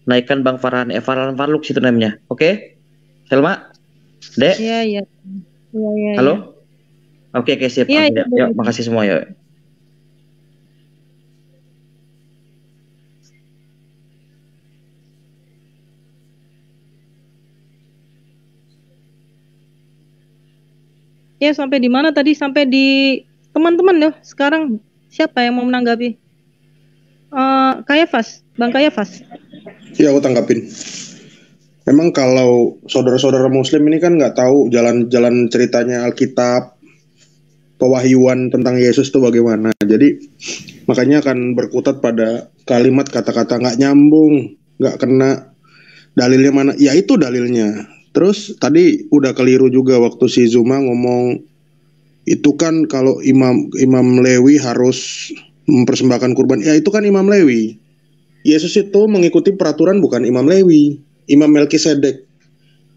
Naikkan Bang Farhan Farluk situ namanya. Oke? Selma? Dek? Iya. Halo? Oke, siap. Iya. Yuk, makasih semua ya. Ya, sampai di mana tadi? Sampai di teman-teman loh. Sekarang siapa yang mau menanggapi? Kayafas, Bang Kayafas. Ya, aku tanggapin. Memang kalau saudara-saudara Muslim ini kan nggak tahu jalan-jalan ceritanya Alkitab, pewahyuan tentang Yesus itu bagaimana. Jadi makanya akan berkutat pada kalimat kata-kata nggak nyambung, nggak kena, dalilnya mana? Ya itu dalilnya. Terus tadi udah keliru juga waktu si Zuma ngomong itu kan kalau Imam Lewi harus mempersembahkan kurban. Ya itu kan Imam Lewi. Yesus itu mengikuti peraturan bukan Imam Lewi, Imam Melkisedek.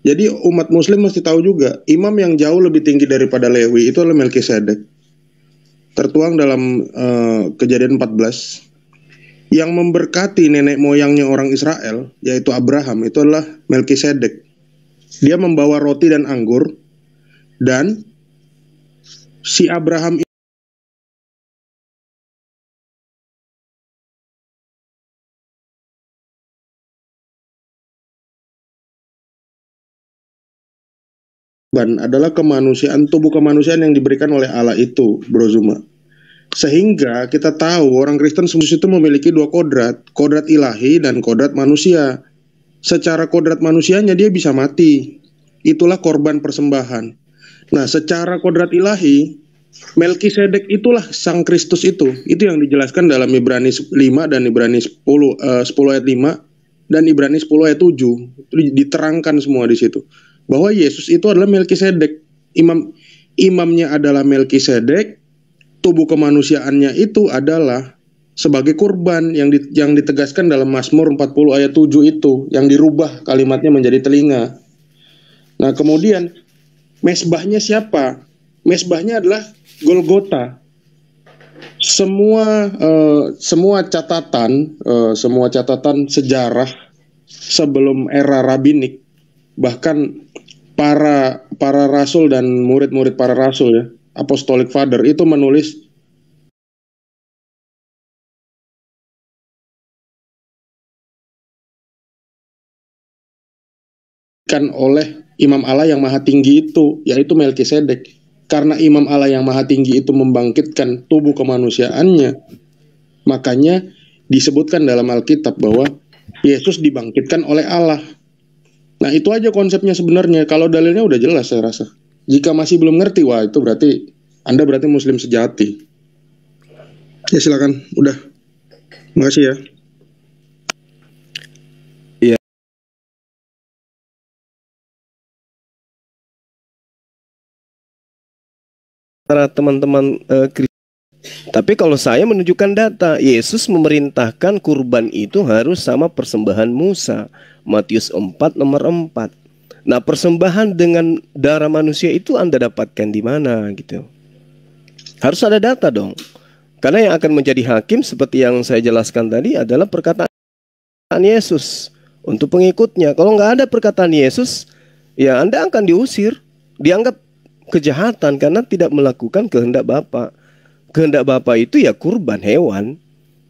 Jadi umat Muslim mesti tahu juga imam yang jauh lebih tinggi daripada Lewi itu adalah Melkisedek. Tertuang dalam Kejadian 14. Yang memberkati nenek moyangnya orang Israel yaitu Abraham itu adalah Melkisedek. Dia membawa roti dan anggur, dan si Abraham adalah kemanusiaan, tubuh kemanusiaan yang diberikan oleh Allah itu, Bro Zuma. Sehingga kita tahu orang Kristen itu memiliki dua kodrat ilahi dan kodrat manusia. Secara kodrat manusianya dia bisa mati. Itulah korban persembahan. Nah, secara kodrat ilahi, Melkisedek itulah Sang Kristus itu. Itu yang dijelaskan dalam Ibrani 5 dan Ibrani 10 ayat 5 dan Ibrani 10 ayat 7. Itu diterangkan semua di situ. Bahwa Yesus itu adalah Melkisedek. Imamnya adalah Melkisedek. Tubuh kemanusiaannya itu adalah sebagai kurban yang ditegaskan dalam Mazmur 40 ayat 7 itu, yang dirubah kalimatnya menjadi telinga. Nah, kemudian mesbahnya siapa? Mesbahnya adalah Golgota. Semua catatan sejarah sebelum era rabbinik, bahkan para rasul dan murid-murid para rasul ya, apostolic father itu menulis oleh Imam Allah yang maha tinggi itu, yaitu Melkisedek. Karena Imam Allah yang maha tinggi itu membangkitkan tubuh kemanusiaannya, makanya disebutkan dalam Alkitab bahwa Yesus dibangkitkan oleh Allah. Nah, itu aja konsepnya sebenarnya. Kalau dalilnya udah jelas saya rasa. Jika masih belum ngerti, wah itu berarti Anda Muslim sejati. Ya silakan, udah. Makasih ya. Para teman-teman tapi kalau saya menunjukkan data, Yesus memerintahkan kurban itu harus sama persembahan Musa, Matius 4 nomor 4. Nah, persembahan dengan darah manusia itu Anda dapatkan di mana gitu? Harus ada data dong. Karena yang akan menjadi hakim seperti yang saya jelaskan tadi adalah perkataan Yesus. untuk pengikutnya. Kalau nggak ada perkataan Yesus, ya Anda akan diusir, dianggap kejahatan karena tidak melakukan kehendak Bapa. Kehendak Bapa itu ya kurban hewan.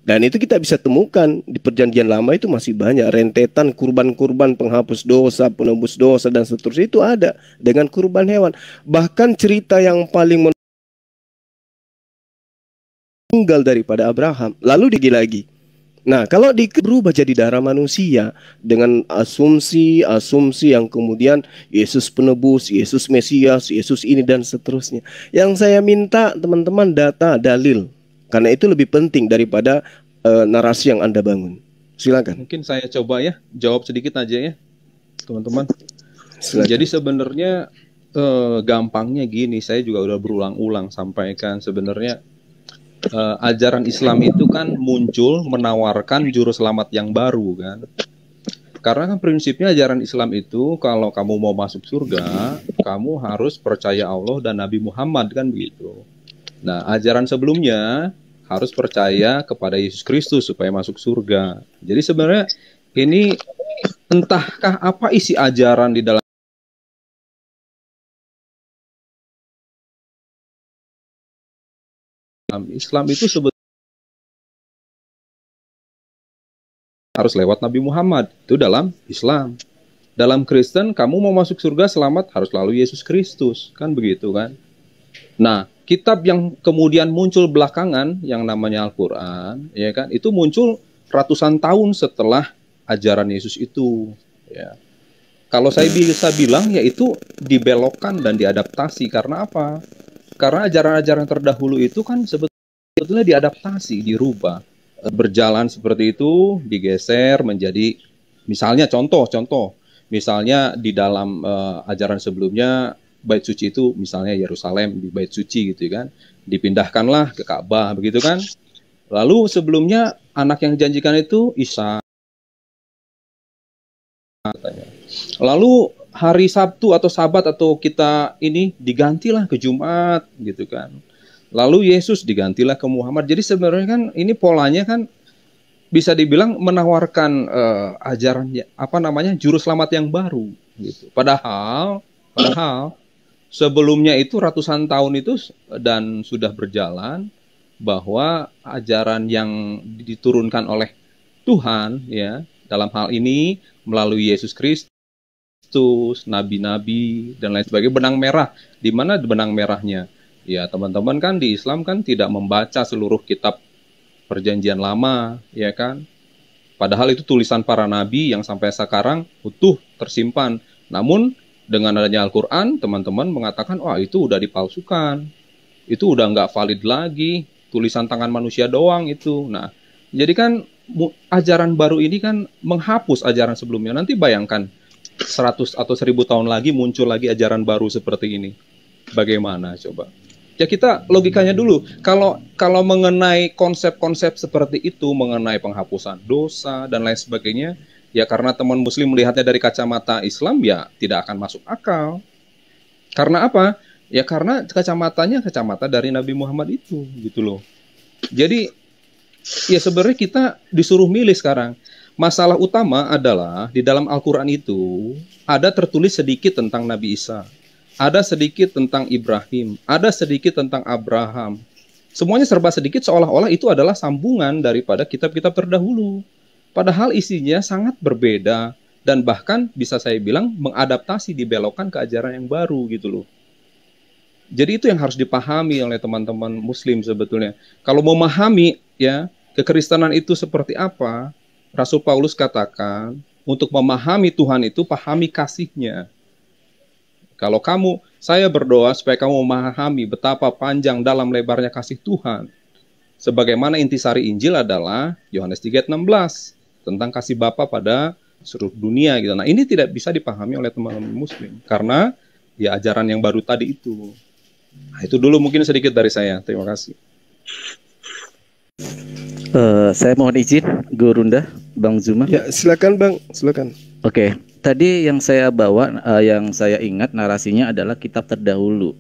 Dan itu kita bisa temukan di Perjanjian Lama, itu masih banyak rentetan kurban-kurban penghapus dosa, penebus dosa dan seterusnya, itu ada dengan kurban hewan. Bahkan cerita yang paling meninggal daripada Abraham lalu lagi. Nah, kalau berubah jadi darah manusia dengan asumsi yang kemudian Yesus penebus, Yesus Mesias, Yesus ini dan seterusnya. Yang saya minta teman-teman data, dalil. Karena itu lebih penting daripada narasi yang Anda bangun. Silakan. Mungkin saya coba ya, jawab sedikit aja ya, teman-teman. Jadi sebenarnya gampangnya gini, saya juga udah berulang-ulang sampaikan sebenarnya. Ajaran Islam itu kan muncul menawarkan juru selamat yang baru kan. Karena kan prinsipnya ajaran Islam itu kalau kamu mau masuk surga, kamu harus percaya Allah dan Nabi Muhammad kan begitu. Nah, ajaran sebelumnya harus percaya kepada Yesus Kristus supaya masuk surga. Jadi sebenarnya ini entahkah apa isi ajaran di dalam Islam itu sebetulnya harus lewat Nabi Muhammad, itu dalam Islam. Dalam Kristen, kamu mau masuk surga selamat harus lalu Yesus Kristus, kan begitu kan? Nah, kitab yang kemudian muncul belakangan yang namanya Al-Quran, ya kan, itu muncul ratusan tahun setelah ajaran Yesus itu. Ya. Kalau saya bisa bilang, yaitu dibelokkan dan diadaptasi. Karena apa? Karena ajaran-ajaran terdahulu itu kan sebetulnya diadaptasi, dirubah. Berjalan seperti itu, digeser menjadi, misalnya contoh, misalnya di dalam ajaran sebelumnya, Bait Suci itu misalnya Yerusalem di Bait Suci gitu kan, dipindahkanlah ke Ka'bah begitu kan. Lalu sebelumnya anak yang dijanjikan itu Isa. Lalu hari Sabtu atau Sabat atau kita ini digantilah ke Jumat gitu kan. Lalu Yesus digantilah ke Muhammad. Jadi sebenarnya kan ini polanya kan bisa dibilang menawarkan ajaran juru selamat yang baru gitu. Padahal sebelumnya itu ratusan tahun itu dan sudah berjalan bahwa ajaran yang diturunkan oleh Tuhan ya dalam hal ini melalui Yesus Kristus, nabi-nabi dan lain sebagainya, benang merah. Di mana benang merahnya? Ya teman-teman kan di Islam kan tidak membaca seluruh kitab Perjanjian Lama, ya kan? Padahal itu tulisan para nabi yang sampai sekarang utuh tersimpan. Namun dengan adanya Al-Quran, teman-teman mengatakan, wah itu udah dipalsukan, itu udah nggak valid lagi, tulisan tangan manusia doang itu. Nah, jadi kan ajaran baru ini kan menghapus ajaran sebelumnya. Nanti bayangkan 100 atau 1000 tahun lagi muncul lagi ajaran baru seperti ini. Bagaimana coba? Ya kita logikanya dulu. Kalau mengenai konsep-konsep seperti itu, mengenai penghapusan dosa dan lain sebagainya, ya karena teman muslim melihatnya dari kacamata Islam, ya tidak akan masuk akal. Karena apa? Ya karena kacamatanya kacamata dari Nabi Muhammad itu, gitu loh. Jadi, ya sebenarnya kita disuruh milih sekarang. Masalah utama adalah di dalam Al-Quran itu ada tertulis sedikit tentang Nabi Isa. Ada sedikit tentang Ibrahim, ada sedikit tentang Abraham. Semuanya serba sedikit seolah-olah itu adalah sambungan daripada kitab-kitab terdahulu. Padahal isinya sangat berbeda dan bahkan bisa saya bilang mengadaptasi, dibelokkan ke ajaran yang baru gitu loh. Jadi itu yang harus dipahami oleh teman-teman muslim sebetulnya. Kalau memahami ya kekristenan itu seperti apa, Rasul Paulus katakan untuk memahami Tuhan itu pahami kasihnya. Kalau saya berdoa supaya kamu memahami betapa panjang dalam lebarnya kasih Tuhan. Sebagaimana intisari Injil adalah Yohanes 3:16 tentang kasih Bapa pada seluruh dunia gitu. Nah, ini tidak bisa dipahami oleh teman-teman muslim karena ya ajaran yang baru tadi itu. Nah, itu dulu mungkin sedikit dari saya. Terima kasih. Saya mohon izin, Gurunda, Bang Zuma. Ya, silakan Bang, silakan. Oke. Tadi yang saya bawa, yang saya ingat narasinya adalah kitab terdahulu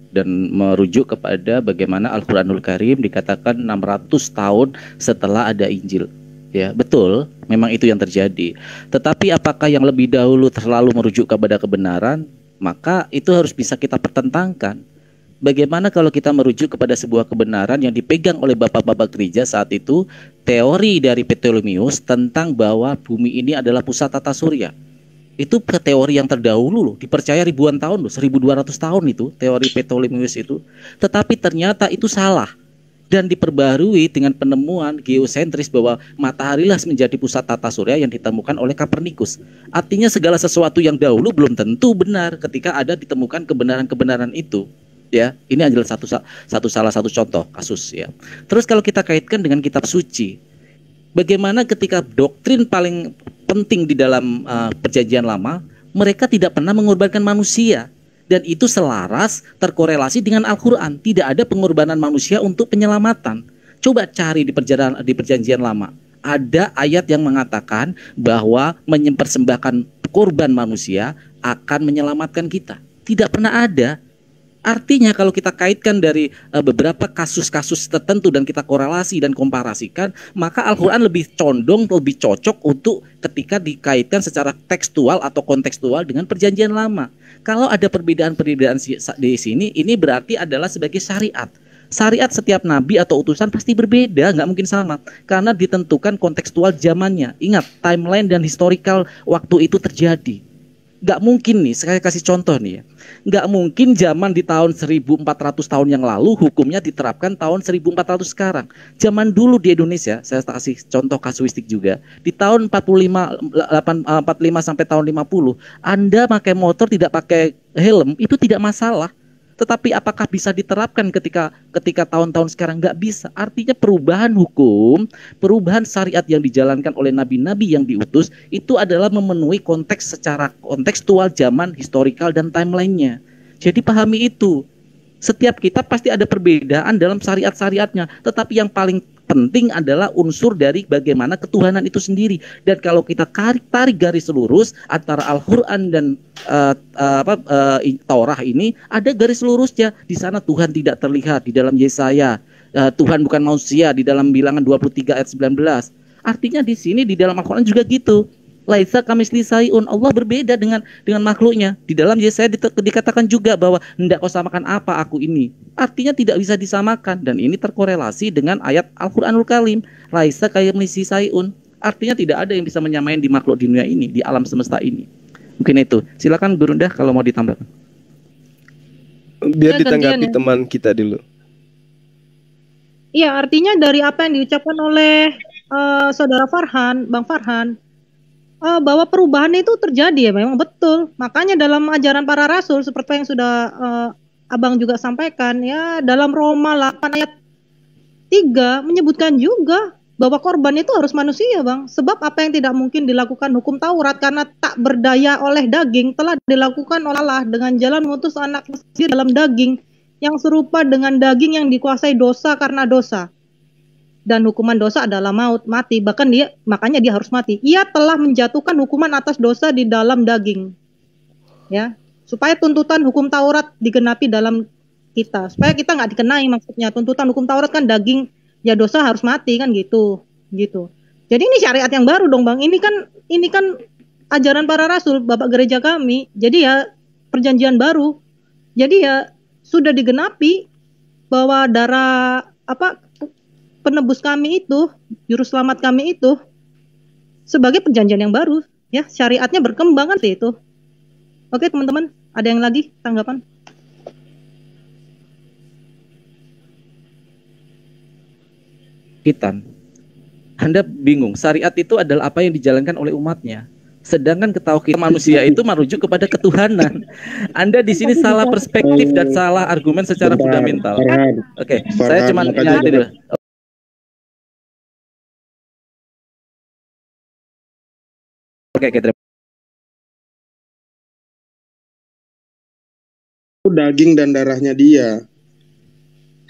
dan merujuk kepada bagaimana Al-Quranul Karim dikatakan 600 tahun setelah ada Injil. Ya, betul, memang itu yang terjadi. Tetapi apakah yang lebih dahulu terlalu merujuk kepada kebenaran, maka itu harus bisa kita pertentangkan. Bagaimana kalau kita merujuk kepada sebuah kebenaran yang dipegang oleh bapak-bapak gereja saat itu, teori dari Ptolemeus tentang bahwa bumi ini adalah pusat tata surya. Itu teori yang terdahulu loh, dipercaya ribuan tahun loh, 1200 tahun itu teori Ptolemeus itu. Tetapi ternyata itu salah. Dan diperbarui dengan penemuan geosentris bahwa matahari lah menjadi pusat tata surya yang ditemukan oleh Kopernikus. Artinya segala sesuatu yang dahulu belum tentu benar ketika ada ditemukan kebenaran-kebenaran itu. Ya, ini adalah salah satu contoh kasus ya. Terus kalau kita kaitkan dengan kitab suci, bagaimana ketika doktrin paling penting di dalam perjanjian lama, mereka tidak pernah mengorbankan manusia. Dan itu selaras terkorelasi dengan Al-Quran. Tidak ada pengorbanan manusia untuk penyelamatan. Coba cari di perjanjian lama. Ada ayat yang mengatakan bahwa mempersembahkan korban manusia akan menyelamatkan kita. Tidak pernah ada. Artinya kalau kita kaitkan dari beberapa kasus-kasus tertentu dan kita korelasi dan komparasikan, maka Al-Quran lebih condong, lebih cocok untuk ketika dikaitkan secara tekstual atau kontekstual dengan perjanjian lama. Kalau ada perbedaan-perbedaan di sini, ini berarti adalah sebagai syariat. Syariat setiap nabi atau utusan pasti berbeda, nggak mungkin sama. Karena ditentukan kontekstual zamannya. Ingat, timeline dan historical waktu itu terjadi. Nggak mungkin nih, saya kasih contoh nih ya. Nggak mungkin zaman di tahun 1400 tahun yang lalu hukumnya diterapkan tahun 1400 sekarang. Zaman dulu di Indonesia, saya kasih contoh kasuistik juga. Di tahun 45 sampai tahun 50, Anda pakai motor tidak pakai helm, itu tidak masalah. Tetapi apakah bisa diterapkan ketika tahun-tahun sekarang? Nggak bisa. Artinya perubahan hukum, perubahan syariat yang dijalankan oleh nabi-nabi yang diutus itu adalah memenuhi konteks secara kontekstual zaman, historical dan timelinenya. Jadi pahami itu. Setiap kitab pasti ada perbedaan dalam syariat-syariatnya. Tetapi yang paling penting adalah unsur dari bagaimana ketuhanan itu sendiri. Dan kalau kita tarik garis lurus antara Al-Quran dan Taurah ini, ada garis lurusnya. Di sana Tuhan tidak terlihat di dalam Yesaya. Tuhan bukan manusia di dalam Bilangan 23 ayat 19. Artinya di sini di dalam Al-Quran juga gitu. Laisa kamitslihi syai'un, Allah berbeda dengan makhluknya. Di dalam Yesaya dikatakan juga bahwa hendak kau samakan apa aku ini. Artinya tidak bisa disamakan, dan ini terkorelasi dengan ayat Al-Qur'anul Karim. Laisa kamitslihi syai'un. Artinya tidak ada yang bisa menyamain di makhluk di dunia ini, di alam semesta ini. Mungkin itu. Silakan Gurunda kalau mau ditambahkan. Biar ditanggapi teman kita dulu. Iya, artinya dari apa yang diucapkan oleh saudara Farhan, Bang Farhan, bahwa perubahan itu terjadi ya, memang betul. Makanya dalam ajaran para rasul seperti yang sudah Abang juga sampaikan ya, dalam Roma 8 ayat 3 menyebutkan juga bahwa korban itu harus manusia, Bang. Sebab apa yang tidak mungkin dilakukan hukum Taurat karena tak berdaya oleh daging telah dilakukan oleh Allah dengan jalan mengutus anak sendiri dalam daging yang serupa dengan daging yang dikuasai dosa karena dosa. Dan hukuman dosa adalah maut, mati. Makanya dia harus mati. Ia telah menjatuhkan hukuman atas dosa di dalam daging. Ya, supaya tuntutan hukum Taurat digenapi dalam kita. Supaya kita nggak dikenai, maksudnya. Tuntutan hukum Taurat kan daging, ya dosa harus mati kan gitu. Jadi ini syariat yang baru dong, Bang. Ini kan ajaran para rasul, Bapak gereja kami. Jadi ya perjanjian baru. Jadi ya sudah digenapi bahwa darah penebus kami itu, juru selamat kami itu sebagai perjanjian yang baru, ya syariatnya berkembang kan itu. Oke teman-teman, ada yang lagi tanggapan? Anda bingung, syariat itu adalah apa yang dijalankan oleh umatnya. Sedangkan ketauhidan manusia itu merujuk kepada ketuhanan. Anda di sini salah perspektif dan salah argumen secara fundamental. Oke, saya cuma itu dulu. Oke, terima kasih. Daging dan darahnya dia.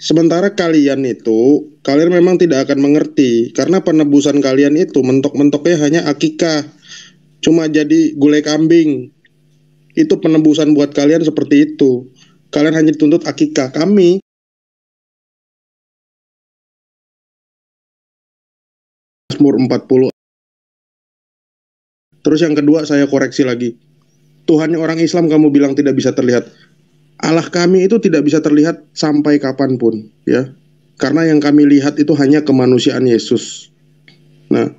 Sementara kalian memang tidak akan mengerti karena penebusan kalian itu mentok-mentoknya hanya akikah, cuma jadi gulai kambing. Itu penebusan buat kalian seperti itu. Kalian hanya dituntut akikah. Kami Mazmur 40. Terus yang kedua saya koreksi lagi. Tuhan orang Islam kamu bilang tidak bisa terlihat. Allah kami itu tidak bisa terlihat sampai kapanpun, ya. Karena yang kami lihat itu hanya kemanusiaan Yesus. Nah,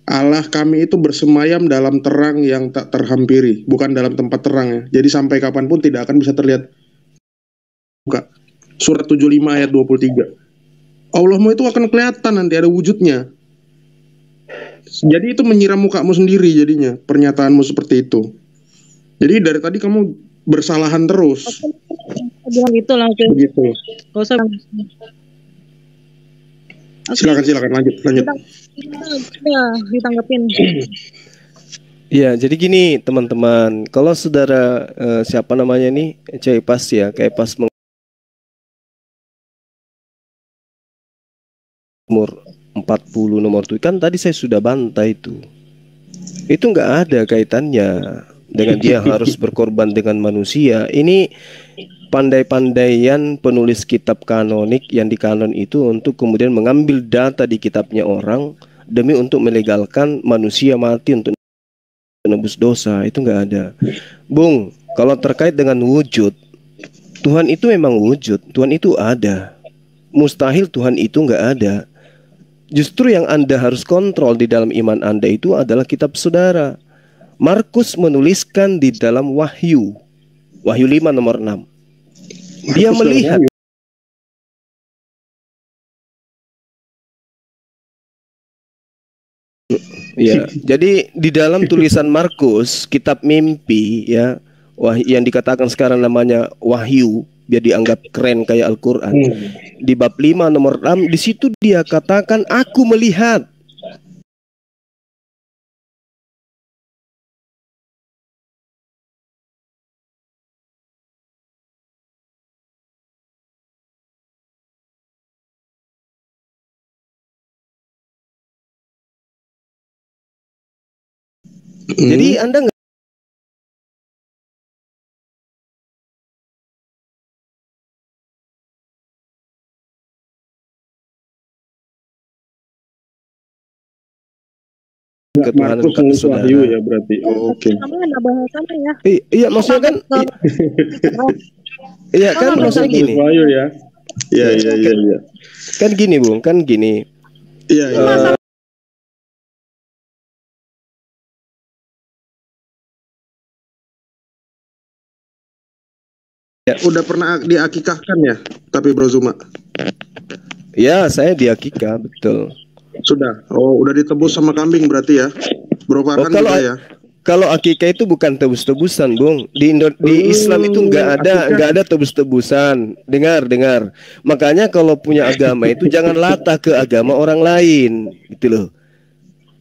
Allah kami itu bersemayam dalam terang yang tak terhampiri, bukan dalam tempat terang ya. Jadi sampai kapanpun tidak akan bisa terlihat. Buka surat 75 ayat 23. Allahmu itu akan kelihatan nanti ada wujudnya. Jadi itu menyiram mukamu sendiri jadinya, pernyataanmu seperti itu. Jadi dari tadi kamu bersalahan terus. Bilang gitu langsung. Begitu. Gak usah. Silakan lanjut. Ya, ditanggapin. Ya, jadi gini teman-teman, kalau saudara siapa namanya nih, Caipas ya, Caipas Mazmur 40 nomor 7 kan tadi saya sudah bantai itu nggak ada kaitannya dengan dia harus berkorban dengan manusia. Ini pandai-pandaian penulis kitab kanonik yang di kanon itu untuk kemudian mengambil data di kitabnya orang demi untuk melegalkan manusia mati untuk menebus dosa. Itu nggak ada, Bung. Kalau terkait dengan wujud, Tuhan itu memang wujud, Tuhan itu ada. Mustahil Tuhan itu nggak ada. Justru yang Anda harus kontrol di dalam iman Anda itu adalah kitab saudara. Markus menuliskan di dalam Wahyu 5 nomor 6. Dia melihat ya, jadi di dalam tulisan Markus, kitab mimpi ya, yang dikatakan sekarang namanya Wahyu, biar dianggap keren kayak Al-Quran. Di bab 5 nomor 6, di situ dia katakan aku melihat. Jadi Anda nggak ketuhanan Markus saudara. Wahyu ya berarti. Oke. Namanya bahasannya ya. Iya, maksudnya kan iya kan maksudnya gini. Wahyu ya. Iya. Kan gini, Bung, kan gini. Iya. Ya. Udah pernah diakikahkan ya, tapi Bro Zuma? Ya, saya diakikah, betul. Sudah. Oh, udah ditebus sama kambing berarti ya. Bro Farhan juga ya. Kalau akikah itu bukan tebus-tebusan, Bung. Di Islam itu nggak ada tebus-tebusan. Dengar. Makanya kalau punya agama itu jangan latah ke agama orang lain, gitu loh.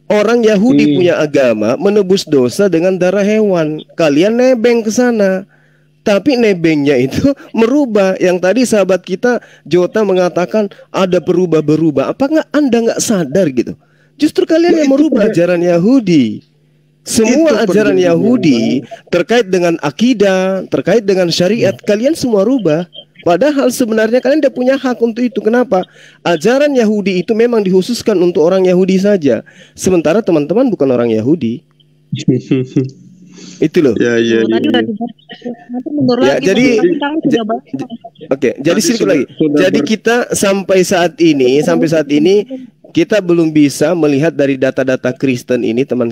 Orang Yahudi punya agama menebus dosa dengan darah hewan. Kalian nebeng ke sana. Tapi nebengnya itu merubah. Yang tadi sahabat kita Jota mengatakan ada berubah. Apa Anda nggak sadar gitu? Justru kalian yang merubah ajaran Yahudi. Semua ajaran Yahudi terkait dengan akidah, terkait dengan syariat, kalian semua rubah. Padahal sebenarnya kalian tidak punya hak untuk itu. Kenapa? Ajaran Yahudi itu memang dikhususkan untuk orang Yahudi saja. Sementara teman-teman bukan orang Yahudi. Itu loh. Ya. Jadi sedikit lagi. Jadi kita sampai saat ini kita belum bisa melihat dari data-data Kristen ini, teman.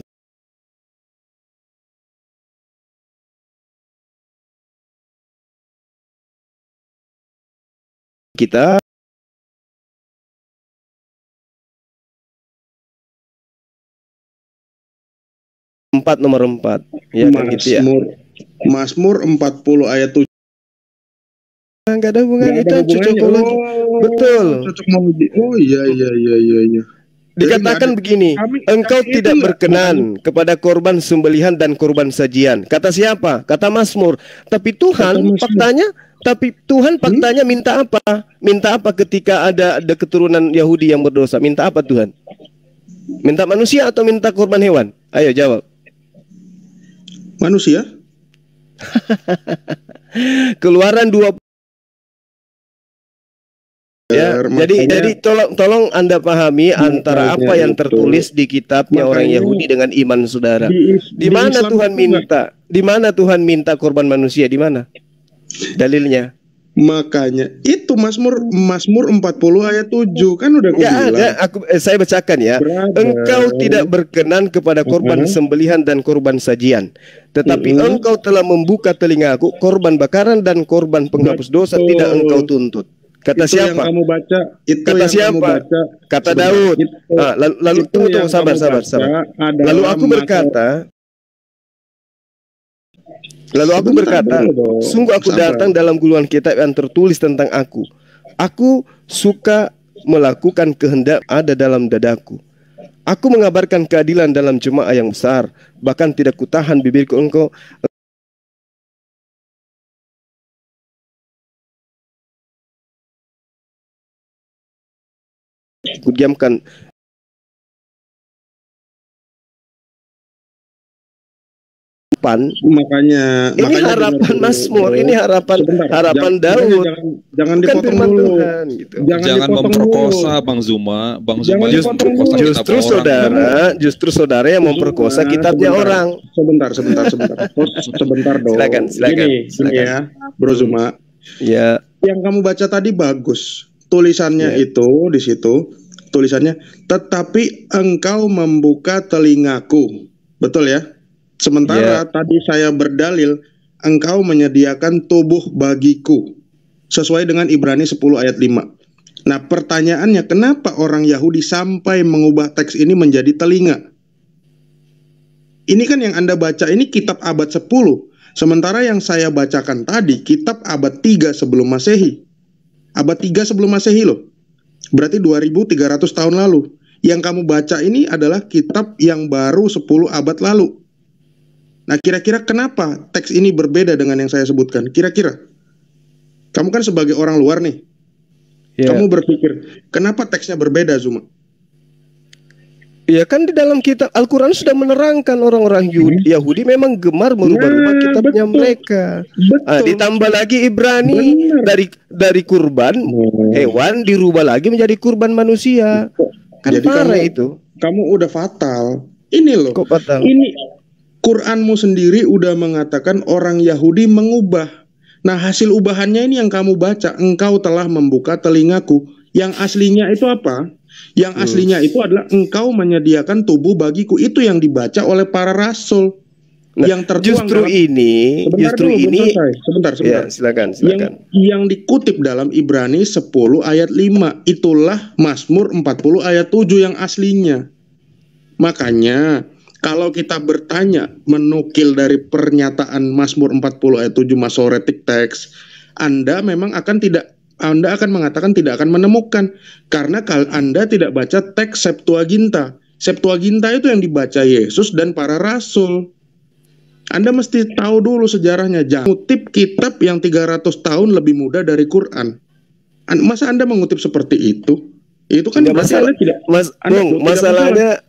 Kita nomor 4 ya kan gitu ya. Mazmur 40 ayat 7. Enggak ada hubungan itu cocok lagi. Betul. Oh iya. Dikatakan begini, engkau tidak berkenan kepada korban sembelihan dan korban sajian. Kata siapa? Kata Mazmur. Tapi Tuhan faktanya minta apa? Minta apa ketika ada keturunan Yahudi yang berdosa? Minta apa Tuhan? Minta manusia atau minta korban hewan? Ayo jawab. Manusia. Keluaran 20 Ya, jadi tolong Anda pahami antara apa yang tertulis di kitabnya orang Yahudi dengan iman saudara. Di mana Tuhan minta? Di mana Tuhan minta korban manusia? Di mana? Dalilnya? Makanya itu Mazmur 40 ayat 7 kan udah bilang. Saya bacakan ya. Engkau tidak berkenan kepada korban sembelihan dan korban sajian, tetapi engkau telah membuka telingaku, korban bakaran dan korban penghapus dosa tidak engkau tuntut. Kata itu siapa? Yang kamu baca, itu kata yang siapa? Kamu baca. Kata Daud. Lalu tunggu sabar. Lalu aku berkata, sungguh aku datang dalam guluan kitab yang tertulis tentang aku. Aku suka melakukan kehendak ada dalam dadaku. Aku mengabarkan keadilan dalam jemaah yang besar, bahkan tidak kutahan bibirku engkau. Kudiamkan makanya harapan Mazmur, ini harapan Daud. Jangan dipotong dulu. Gitu. Jangan memperkosa Bang Zuma. Justru saudara yang memperkosa kitabnya orang. Sebentar dong. Silakan. Gini ya, Bro Zuma. Ya. Yang kamu baca tadi bagus. Tulisannya itu di situ tulisannya, tetapi engkau membuka telingaku. Betul ya? Sementara tadi saya berdalil, engkau menyediakan tubuh bagiku. Sesuai dengan Ibrani 10 ayat 5. Nah pertanyaannya, kenapa orang Yahudi sampai mengubah teks ini menjadi telinga? Ini kan yang Anda baca ini kitab abad 10. Sementara yang saya bacakan tadi kitab abad 3 sebelum Masehi. Abad 3 sebelum Masehi loh. Berarti 2300 tahun lalu. Yang kamu baca ini adalah kitab yang baru 10 abad lalu. Nah kira-kira kenapa teks ini berbeda dengan yang saya sebutkan? Kira-kira kamu kan sebagai orang luar nih, kamu berpikir kenapa teksnya berbeda, Zuma? Ya kan di dalam kitab Al-Quran sudah menerangkan orang-orang Yahudi memang gemar merubah-rubah kitabnya mereka. Ditambah lagi Ibrani dari kurban hewan dirubah lagi menjadi kurban manusia. Kan jadi parah itu. Kamu udah fatal. Ini loh. Kok fatal? Ini Quranmu sendiri udah mengatakan orang Yahudi mengubah. Nah hasil ubahannya ini yang kamu baca. Engkau telah membuka telingaku. Yang aslinya itu apa? Yang aslinya itu adalah engkau menyediakan tubuh bagiku. Itu yang dibaca oleh para rasul. Yang tertuang sebentar. Ya, silakan. Yang dikutip dalam Ibrani 10 ayat 5. Itulah Mazmur 40 ayat 7 yang aslinya. Makanya kalau kita bertanya menukil dari pernyataan Mazmur 40 ayat 7 Masoretic text, Anda memang Anda akan mengatakan tidak akan menemukan, karena kalau Anda tidak baca teks Septuaginta. Septuaginta itu yang dibaca Yesus dan para rasul. Anda mesti tahu dulu sejarahnya. Jangan mengutip kitab yang 300 tahun lebih muda dari Quran. Masa Anda mengutip seperti itu? Itu kan masalahnya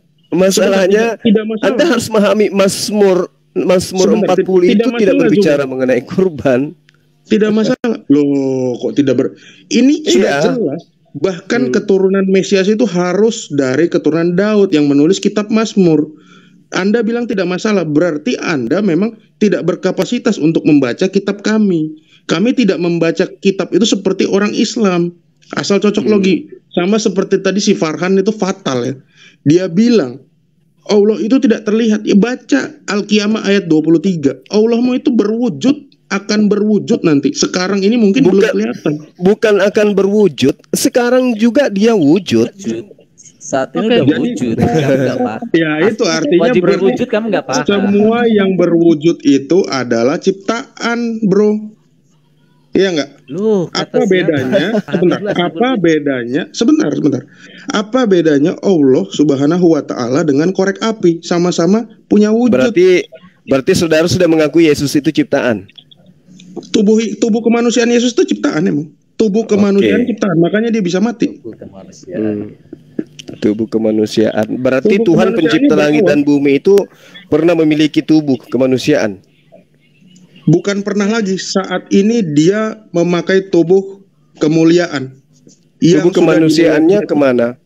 Anda harus memahami Mazmur 40 itu tidak berbicara mengenai kurban. Tidak masalah. Loh, kok tidak ini sudah jelas. Bahkan keturunan Mesias itu harus dari keturunan Daud yang menulis kitab Mazmur. Anda bilang tidak masalah, berarti Anda memang tidak berkapasitas untuk membaca kitab kami. Kami tidak membaca kitab itu seperti orang Islam. Asal cocok logi. Sama seperti tadi si Farhan itu fatal ya. Dia bilang Allah itu tidak terlihat. Ya baca Al-Qiyamah ayat 23. Allahmu itu akan berwujud nanti. Sekarang ini mungkin belum kelihatan. Bukan akan berwujud, sekarang juga dia wujud. Saat ini udah wujud. Ya itu artinya berwujud kamu nggak paham. Semua yang berwujud itu adalah ciptaan, bro. Iya nggak? Apa bedanya? Sebentar. Apa bedanya Allah Subhanahu wa Ta'ala dengan korek api? Sama-sama punya wujud. Berarti saudara sudah mengakui Yesus itu ciptaan. Tubuh kemanusiaan Yesus itu ciptaan emang. Tubuh kemanusiaan ciptaan, makanya dia bisa mati. Tubuh kemanusiaan. Berarti Tuhan pencipta langit dan bumi itu pernah memiliki tubuh kemanusiaan. Bukan pernah lagi, saat ini dia memakai tubuh kemuliaan. Tubuh kemanusiaannya kemana?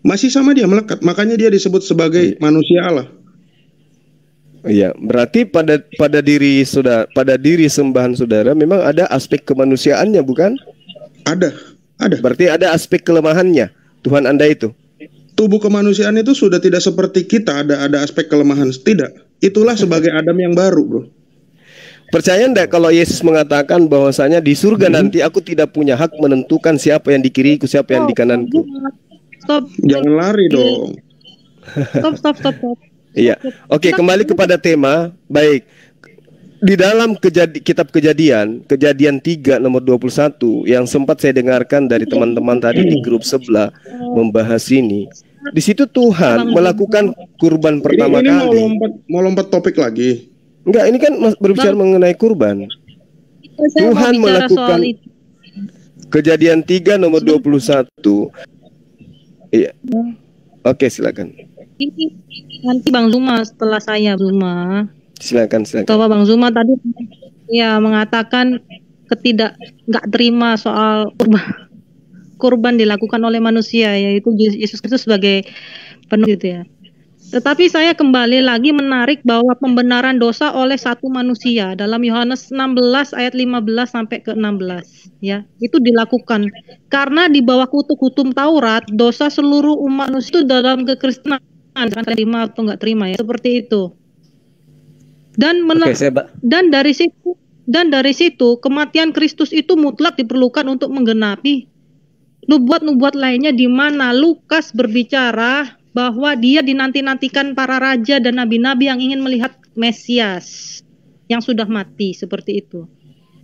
Masih sama dia melekat, makanya dia disebut sebagai manusia Allah. Iya, berarti pada diri sembahan saudara memang ada aspek kemanusiaannya, bukan? Ada. Berarti ada aspek kelemahannya Tuhan Anda itu. Tubuh kemanusiaan itu sudah tidak seperti kita, ada aspek kelemahan. Tidak. Itulah sebagai Adam yang baru, bro. Percaya enggak kalau Yesus mengatakan bahwasanya di surga nanti aku tidak punya hak menentukan siapa yang di kiriku, siapa yang di kananku? Stop. Jangan lari dong. Stop. Iya. Oke, kembali kepada tema. Baik. Di dalam kitab Kejadian 3 nomor 21 yang sempat saya dengarkan dari teman-teman tadi di grup sebelah membahas ini. Di situ Tuhan melakukan kurban pertama ini kali. Mau lompat topik lagi. Enggak, ini kan berbicara mengenai kurban. Tuhan melakukan Kejadian 3 nomor 21. Iya. Oke, silakan. Nanti Bang Zuma setelah saya, Zuma. Silakan. Bahwa Bang Zuma tadi ya mengatakan nggak terima soal kurban dilakukan oleh manusia, yaitu Yesus Kristus sebagai penuh gitu ya. Tetapi saya kembali lagi menarik bahwa pembenaran dosa oleh satu manusia dalam Yohanes 16 ayat 15 sampai ke 16 ya. Itu dilakukan karena di bawah kutuk hukum Taurat, dosa seluruh umat manusia itu dalam kekristenan, kan terima atau enggak terima ya, seperti itu. Dan dari situ kematian Kristus itu mutlak diperlukan untuk menggenapi nubuat-nubuat lainnya, di mana Lukas berbicara bahwa dia dinanti-nantikan para raja dan nabi-nabi yang ingin melihat Mesias yang sudah mati, seperti itu.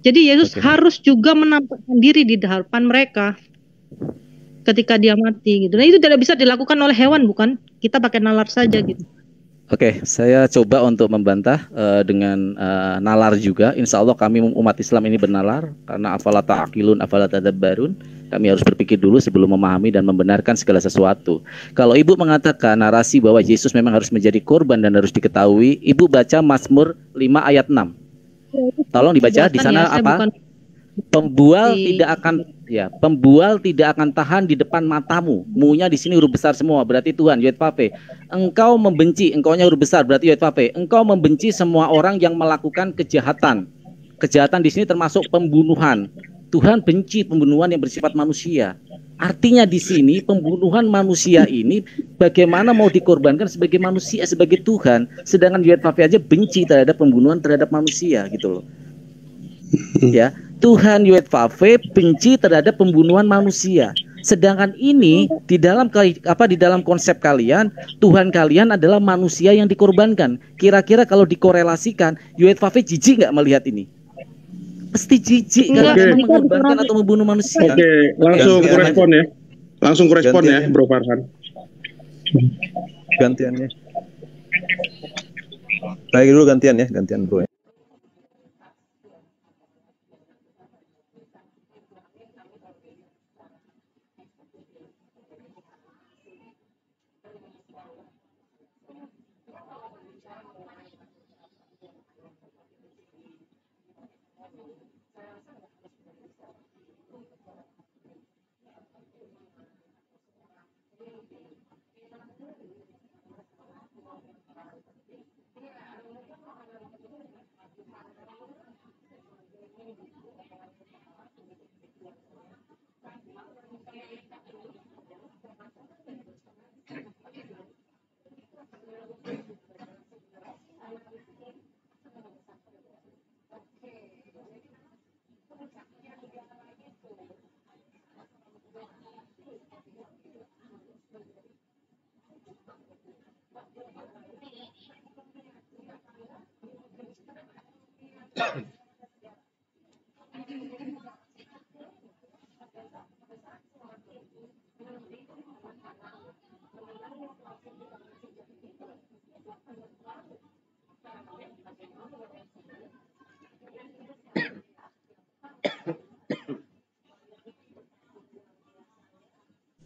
Jadi Yesus harus juga menampakkan diri di hadapan mereka ketika dia mati gitu. Dan itu tidak bisa dilakukan oleh hewan, bukan? Kita pakai nalar saja gitu. Oke, saya coba untuk membantah dengan nalar juga. Insya Allah kami umat Islam ini bernalar, karena afala ta'qilun afala tadabbarun. Kami harus berpikir dulu sebelum memahami dan membenarkan segala sesuatu. Kalau Ibu mengatakan narasi bahwa Yesus memang harus menjadi korban dan harus diketahui, Ibu baca Mazmur 5 ayat 6. Tolong dibaca di sana apa? Pembual tidak akan tahan di depan matamu. Mu-nya di sini huruf besar semua, berarti Tuhan, Yod Vape. Engkau membenci, engkau-nya huruf besar, berarti Yod Vape. Engkau membenci semua orang yang melakukan kejahatan. Kejahatan di sini termasuk pembunuhan. Tuhan benci pembunuhan yang bersifat manusia. Artinya di sini pembunuhan manusia ini bagaimana mau dikorbankan sebagai manusia, sebagai Tuhan, sedangkan Yod Vape aja benci terhadap pembunuhan terhadap manusia gitu loh. Ya, Tuhan Yod Vape benci terhadap pembunuhan manusia. Sedangkan ini di dalam konsep kalian, Tuhan kalian adalah manusia yang dikorbankan. Kira-kira kalau dikorelasikan, Yod Vape jijik nggak melihat ini? Pasti jijik kalau mengorbankan atau membunuh manusia. Oke, langsung respon ya, Bro Farhan. Gantiannya. Baik dulu gantian Bro.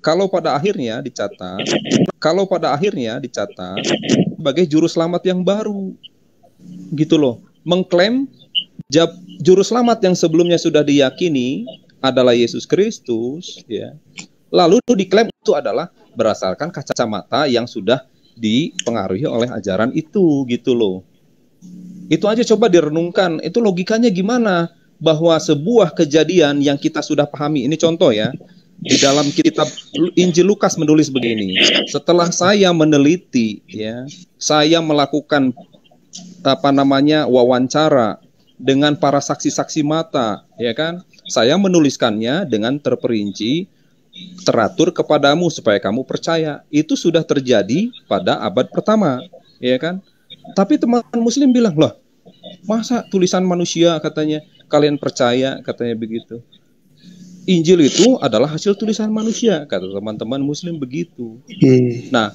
Kalau pada akhirnya dicatat sebagai juru selamat yang baru, gitu loh, mengklaim juru selamat yang sebelumnya sudah diyakini adalah Yesus Kristus, ya. Lalu diklaim itu adalah berdasarkan kacamata yang sudah dipengaruhi oleh ajaran itu, gitu loh. Itu aja coba direnungkan, itu logikanya gimana? Bahwa sebuah kejadian yang kita sudah pahami, ini contoh ya, di dalam kitab Injil Lukas menulis begini, setelah saya meneliti, ya, saya melakukan wawancara dengan para saksi-saksi mata, ya kan, saya menuliskannya dengan terperinci, teratur kepadamu supaya kamu percaya. Itu sudah terjadi pada abad pertama, ya kan. Tapi teman Muslim bilang, loh, masa tulisan manusia katanya kalian percaya, katanya begitu. Injil itu adalah hasil tulisan manusia, kata teman-teman Muslim begitu. Nah,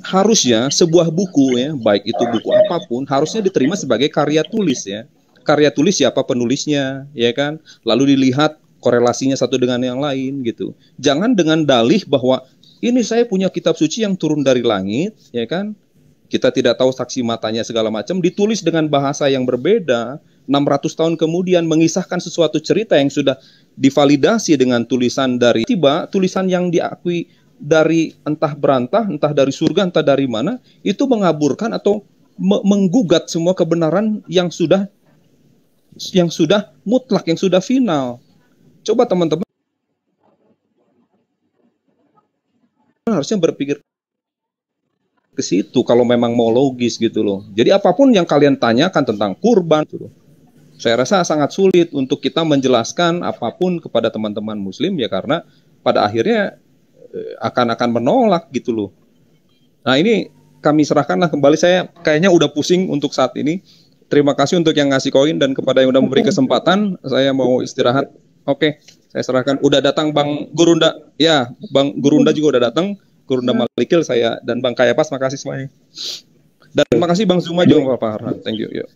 harusnya sebuah buku, ya, baik itu buku apapun, harusnya diterima sebagai karya tulis, ya. Karya tulis siapa penulisnya, ya kan? Lalu dilihat korelasinya satu dengan yang lain, gitu. Jangan dengan dalih bahwa ini saya punya kitab suci yang turun dari langit, ya kan? Kita tidak tahu saksi matanya segala macam, ditulis dengan bahasa yang berbeda, 600 tahun kemudian mengisahkan sesuatu cerita yang sudah divalidasi dengan tulisan dari tulisan yang diakui dari entah berantah, entah dari surga, entah dari mana, itu mengaburkan atau menggugat semua kebenaran yang sudah mutlak, yang sudah final. Coba teman-teman harusnya berpikir ke situ kalau memang mau logis, gitu loh. Jadi apapun yang kalian tanyakan tentang kurban, gitu loh, saya rasa sangat sulit untuk kita menjelaskan apapun kepada teman-teman Muslim, ya, karena pada akhirnya akan menolak, gitu loh. Nah, ini kami serahkanlah kembali. Saya kayaknya udah pusing untuk saat ini. Terima kasih untuk yang ngasih koin dan kepada yang udah memberi kesempatan. Saya mau istirahat. Oke, saya serahkan. Udah datang Bang Gurunda. Ya, Bang Gurunda juga udah datang. Gurunda Malikil saya dan Bang Kayapas, makasih semuanya. Dan terima kasih Bang Zuma juga Pak Farhan. Thank you. Yuk.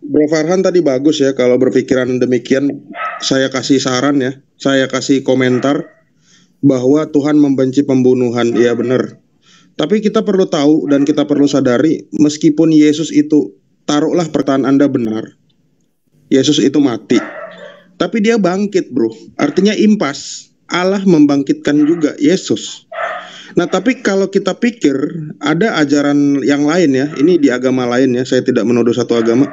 Bro Farhan tadi bagus ya kalau berpikiran demikian. Saya kasih saran ya, saya kasih komentar bahwa Tuhan membenci pembunuhan. Iya benar. Tapi kita perlu tahu dan kita perlu sadari, meskipun Yesus itu, taruhlah perkataan Anda benar, Yesus itu mati, tapi dia bangkit, bro. Artinya impas, Allah membangkitkan juga Yesus. Nah, tapi kalau kita pikir ada ajaran yang lain ya, ini di agama lain ya, saya tidak menuduh satu agama.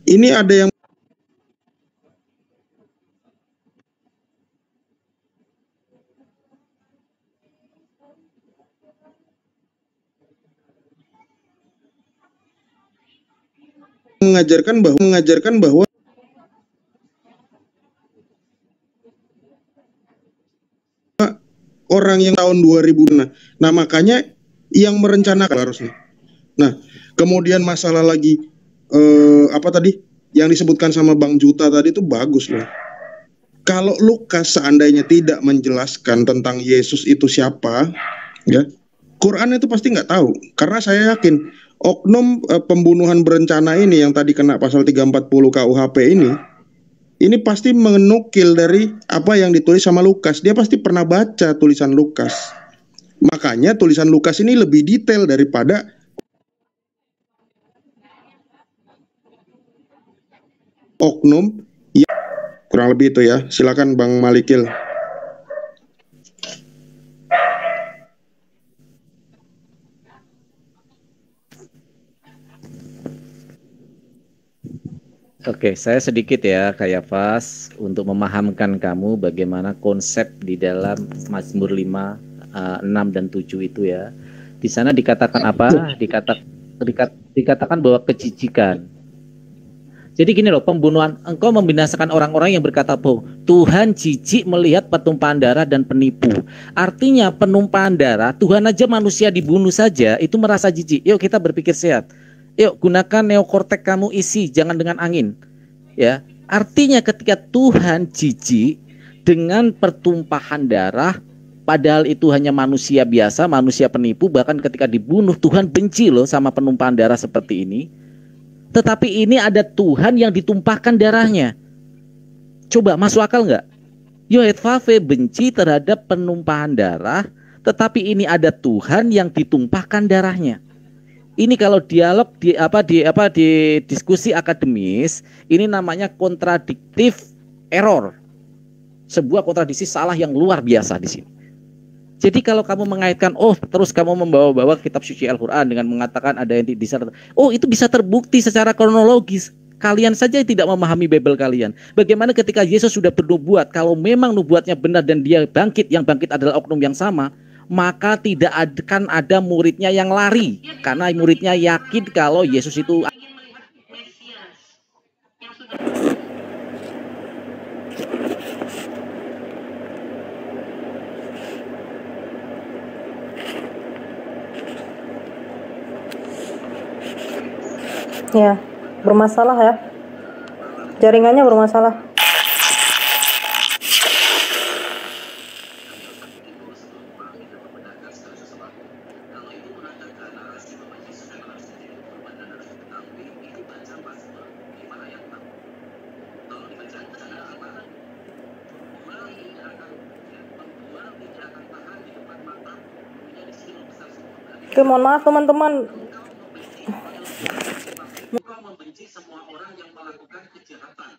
Ini ada yang mengajarkan bahwa orang yang tahun 2000. Nah, makanya yang merencanakan harusnya. Nah, kemudian masalah lagi apa tadi yang disebutkan sama Bang Juta tadi itu bagus loh. Kalau Lukas seandainya tidak menjelaskan tentang Yesus itu siapa, ya, Quran itu pasti nggak tahu. Karena saya yakin oknum pembunuhan berencana ini yang tadi kena pasal 340 KUHP ini pasti menukil dari apa yang ditulis sama Lukas. Dia pasti pernah baca tulisan Lukas. Makanya tulisan Lukas ini lebih detail daripada oknum. Ya, kurang lebih itu ya. Silakan Bang Malikil. Oke, saya sedikit ya Kayapas untuk memahamkan kamu bagaimana konsep di dalam Mazmur 5, 6 dan 7 itu ya. Di sana dikatakan apa? Dikatakan bahwa kecicikan. Jadi gini loh, pembunuhan, engkau membinasakan orang-orang yang berkata bohong. Tuhan jijik melihat pertumpahan darah dan penipu. Artinya penumpahan darah, Tuhan aja manusia dibunuh saja itu merasa jijik. Yuk kita berpikir sehat. Yuk gunakan neokortek kamu isi, jangan dengan angin. Ya, artinya ketika Tuhan jijik dengan pertumpahan darah, padahal itu hanya manusia biasa, manusia penipu, bahkan ketika dibunuh Tuhan benci loh sama penumpahan darah seperti ini. Tetapi ini ada Tuhan yang ditumpahkan darahnya. Coba masuk akal nggak? Yohet Fave benci terhadap penumpahan darah, tetapi ini ada Tuhan yang ditumpahkan darahnya. Ini kalau dialog di diskusi akademis, ini namanya kontradiktif error. Sebuah kontradiksi salah yang luar biasa di sini. Jadi kalau kamu mengaitkan, terus kamu membawa-bawa kitab suci Al-Quran dengan mengatakan ada yang di sana, itu bisa terbukti secara kronologis. Kalian saja tidak memahami Bible kalian. Bagaimana ketika Yesus sudah bernubuat, kalau memang nubuatnya benar dan dia bangkit, yang bangkit adalah oknum yang sama, maka tidak akan ada muridnya yang lari. Karena muridnya yakin kalau Yesus itu ya bermasalah ya, jaringannya bermasalah. Oke, mohon maaf teman-teman. Membenci semua orang yang melakukan kejahatan.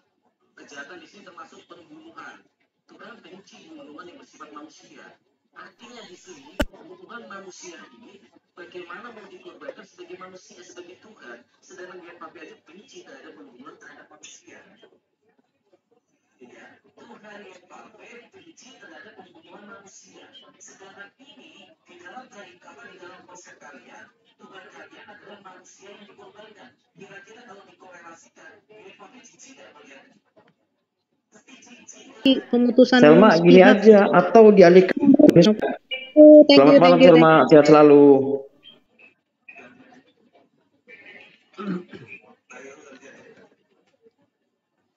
Kejahatan di sini termasuk pembunuhan. Tuhan benci pembunuhan yang bersifat manusia. Artinya di sini pembunuhan manusia ini bagaimana mau dikorbankan sebagai manusia, sebagai Tuhan, sedangkan dia papi aja benci terhadap pembunuhan terhadap manusia. Ya, Tuhan yang papi benci terhadap pembunuhan manusia. Sedangkan ini di dalam di dalam konsep kalian, Tuhan kalian adalah manusia yang dikorbankan. Kira-kira kalau dikorelasikan, ini papi benci tidak melihat? Pemutusan Selma gini aja atau dialihkan. Selamat malam Selma, sehat selalu.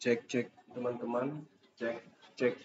Cek teman-teman, cek.